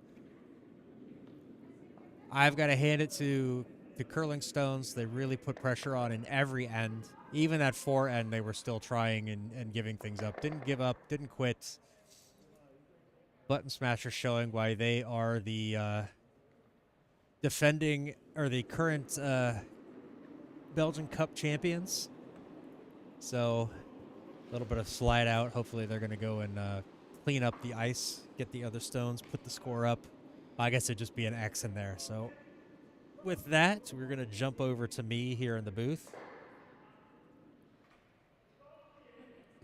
I've got to hand it to the Curling Stones. They really put pressure on in every end. Even at 4 end, they were still trying and giving things up. Didn't give up, didn't quit. Button Smashers showing why they are the defending, or the current Belgian Cup champions. So a little bit of slide out. Hopefully they're going to go and clean up the ice, get the other stones, put the score up. I guess it'd just be an X in there. So with that, we're going to jump over to me here in the booth.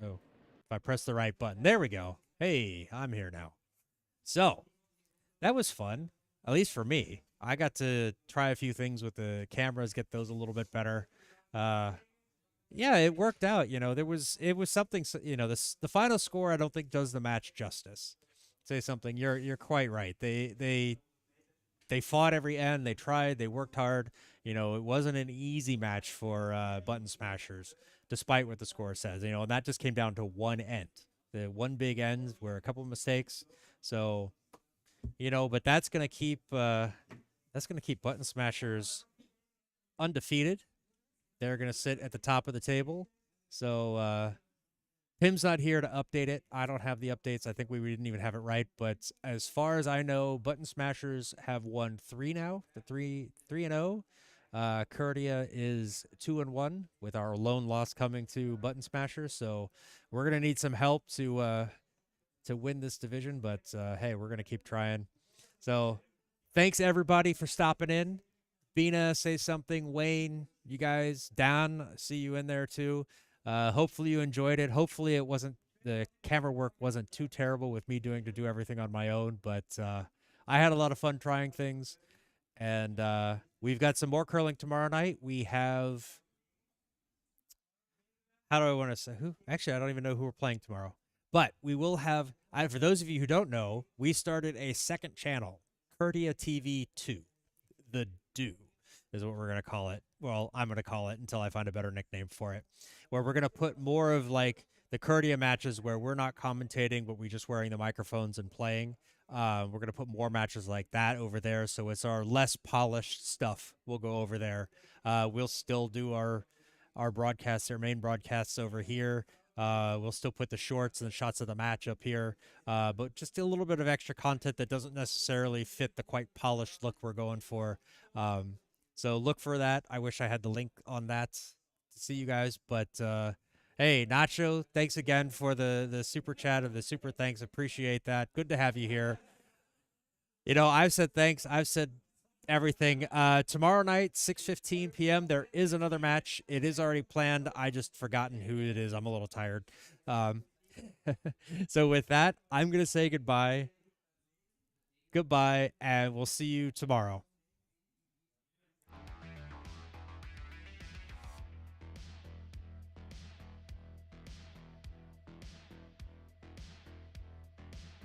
Oh, if I press the right button. There we go. Hey, I'm here now. So that was fun, at least for me. I got to try a few things with the cameras, get those a little bit better. Yeah, it worked out. You know, it was something. You know, the final score I don't think does the match justice. Say something. You're quite right. They fought every end. They tried. They worked hard. You know, it wasn't an easy match for Button Smashers, despite what the score says. You know, and that just came down to one end. The one big end were a couple of mistakes. So, you know, but that's gonna keep Button Smashers undefeated. They're going to sit at the top of the table. So Tim's not here to update it. I don't have the updates. I think we didn't even have it right. But as far as I know, Button Smashers have won 3 now. The 3-0. Curdia is 2-1 with our lone loss coming to Button Smashers. So we're going to need some help to win this division. But hey, we're going to keep trying. So thanks everybody for stopping in. Bina, say something. Wayne, you guys, Dan, see you in there too. Hopefully you enjoyed it. Hopefully the camera work wasn't too terrible with me doing everything on my own, but I had a lot of fun trying things. And we've got some more curling tomorrow night. We have, how do I want to say who? Actually, I don't even know who we're playing tomorrow. But we will have, for those of you who don't know, we started a second channel, Curdia TV 2, the Do is what we're going to call it. Well, I'm going to call it until I find a better nickname for it, where we're going to put more of like the Curdia matches where we're not commentating, but we just wearing the microphones and playing. We're going to put more matches like that over there. So it's our less polished stuff. We'll go over there. We'll still do our broadcasts, our main broadcasts over here. We'll still put the shorts and the shots of the match up here, but just a little bit of extra content that doesn't necessarily fit the quite polished look we're going for. So look for that. I wish I had the link on that to see you guys. But hey, Nacho, thanks again for the super chat of the super thanks. Appreciate that. Good to have you here. You know, I've said thanks. I've said everything. Tomorrow night, 6:15 p.m., there is another match. It is already planned. I just forgotten who it is. I'm a little tired. So with that, I'm going to say goodbye. Goodbye, and we'll see you tomorrow.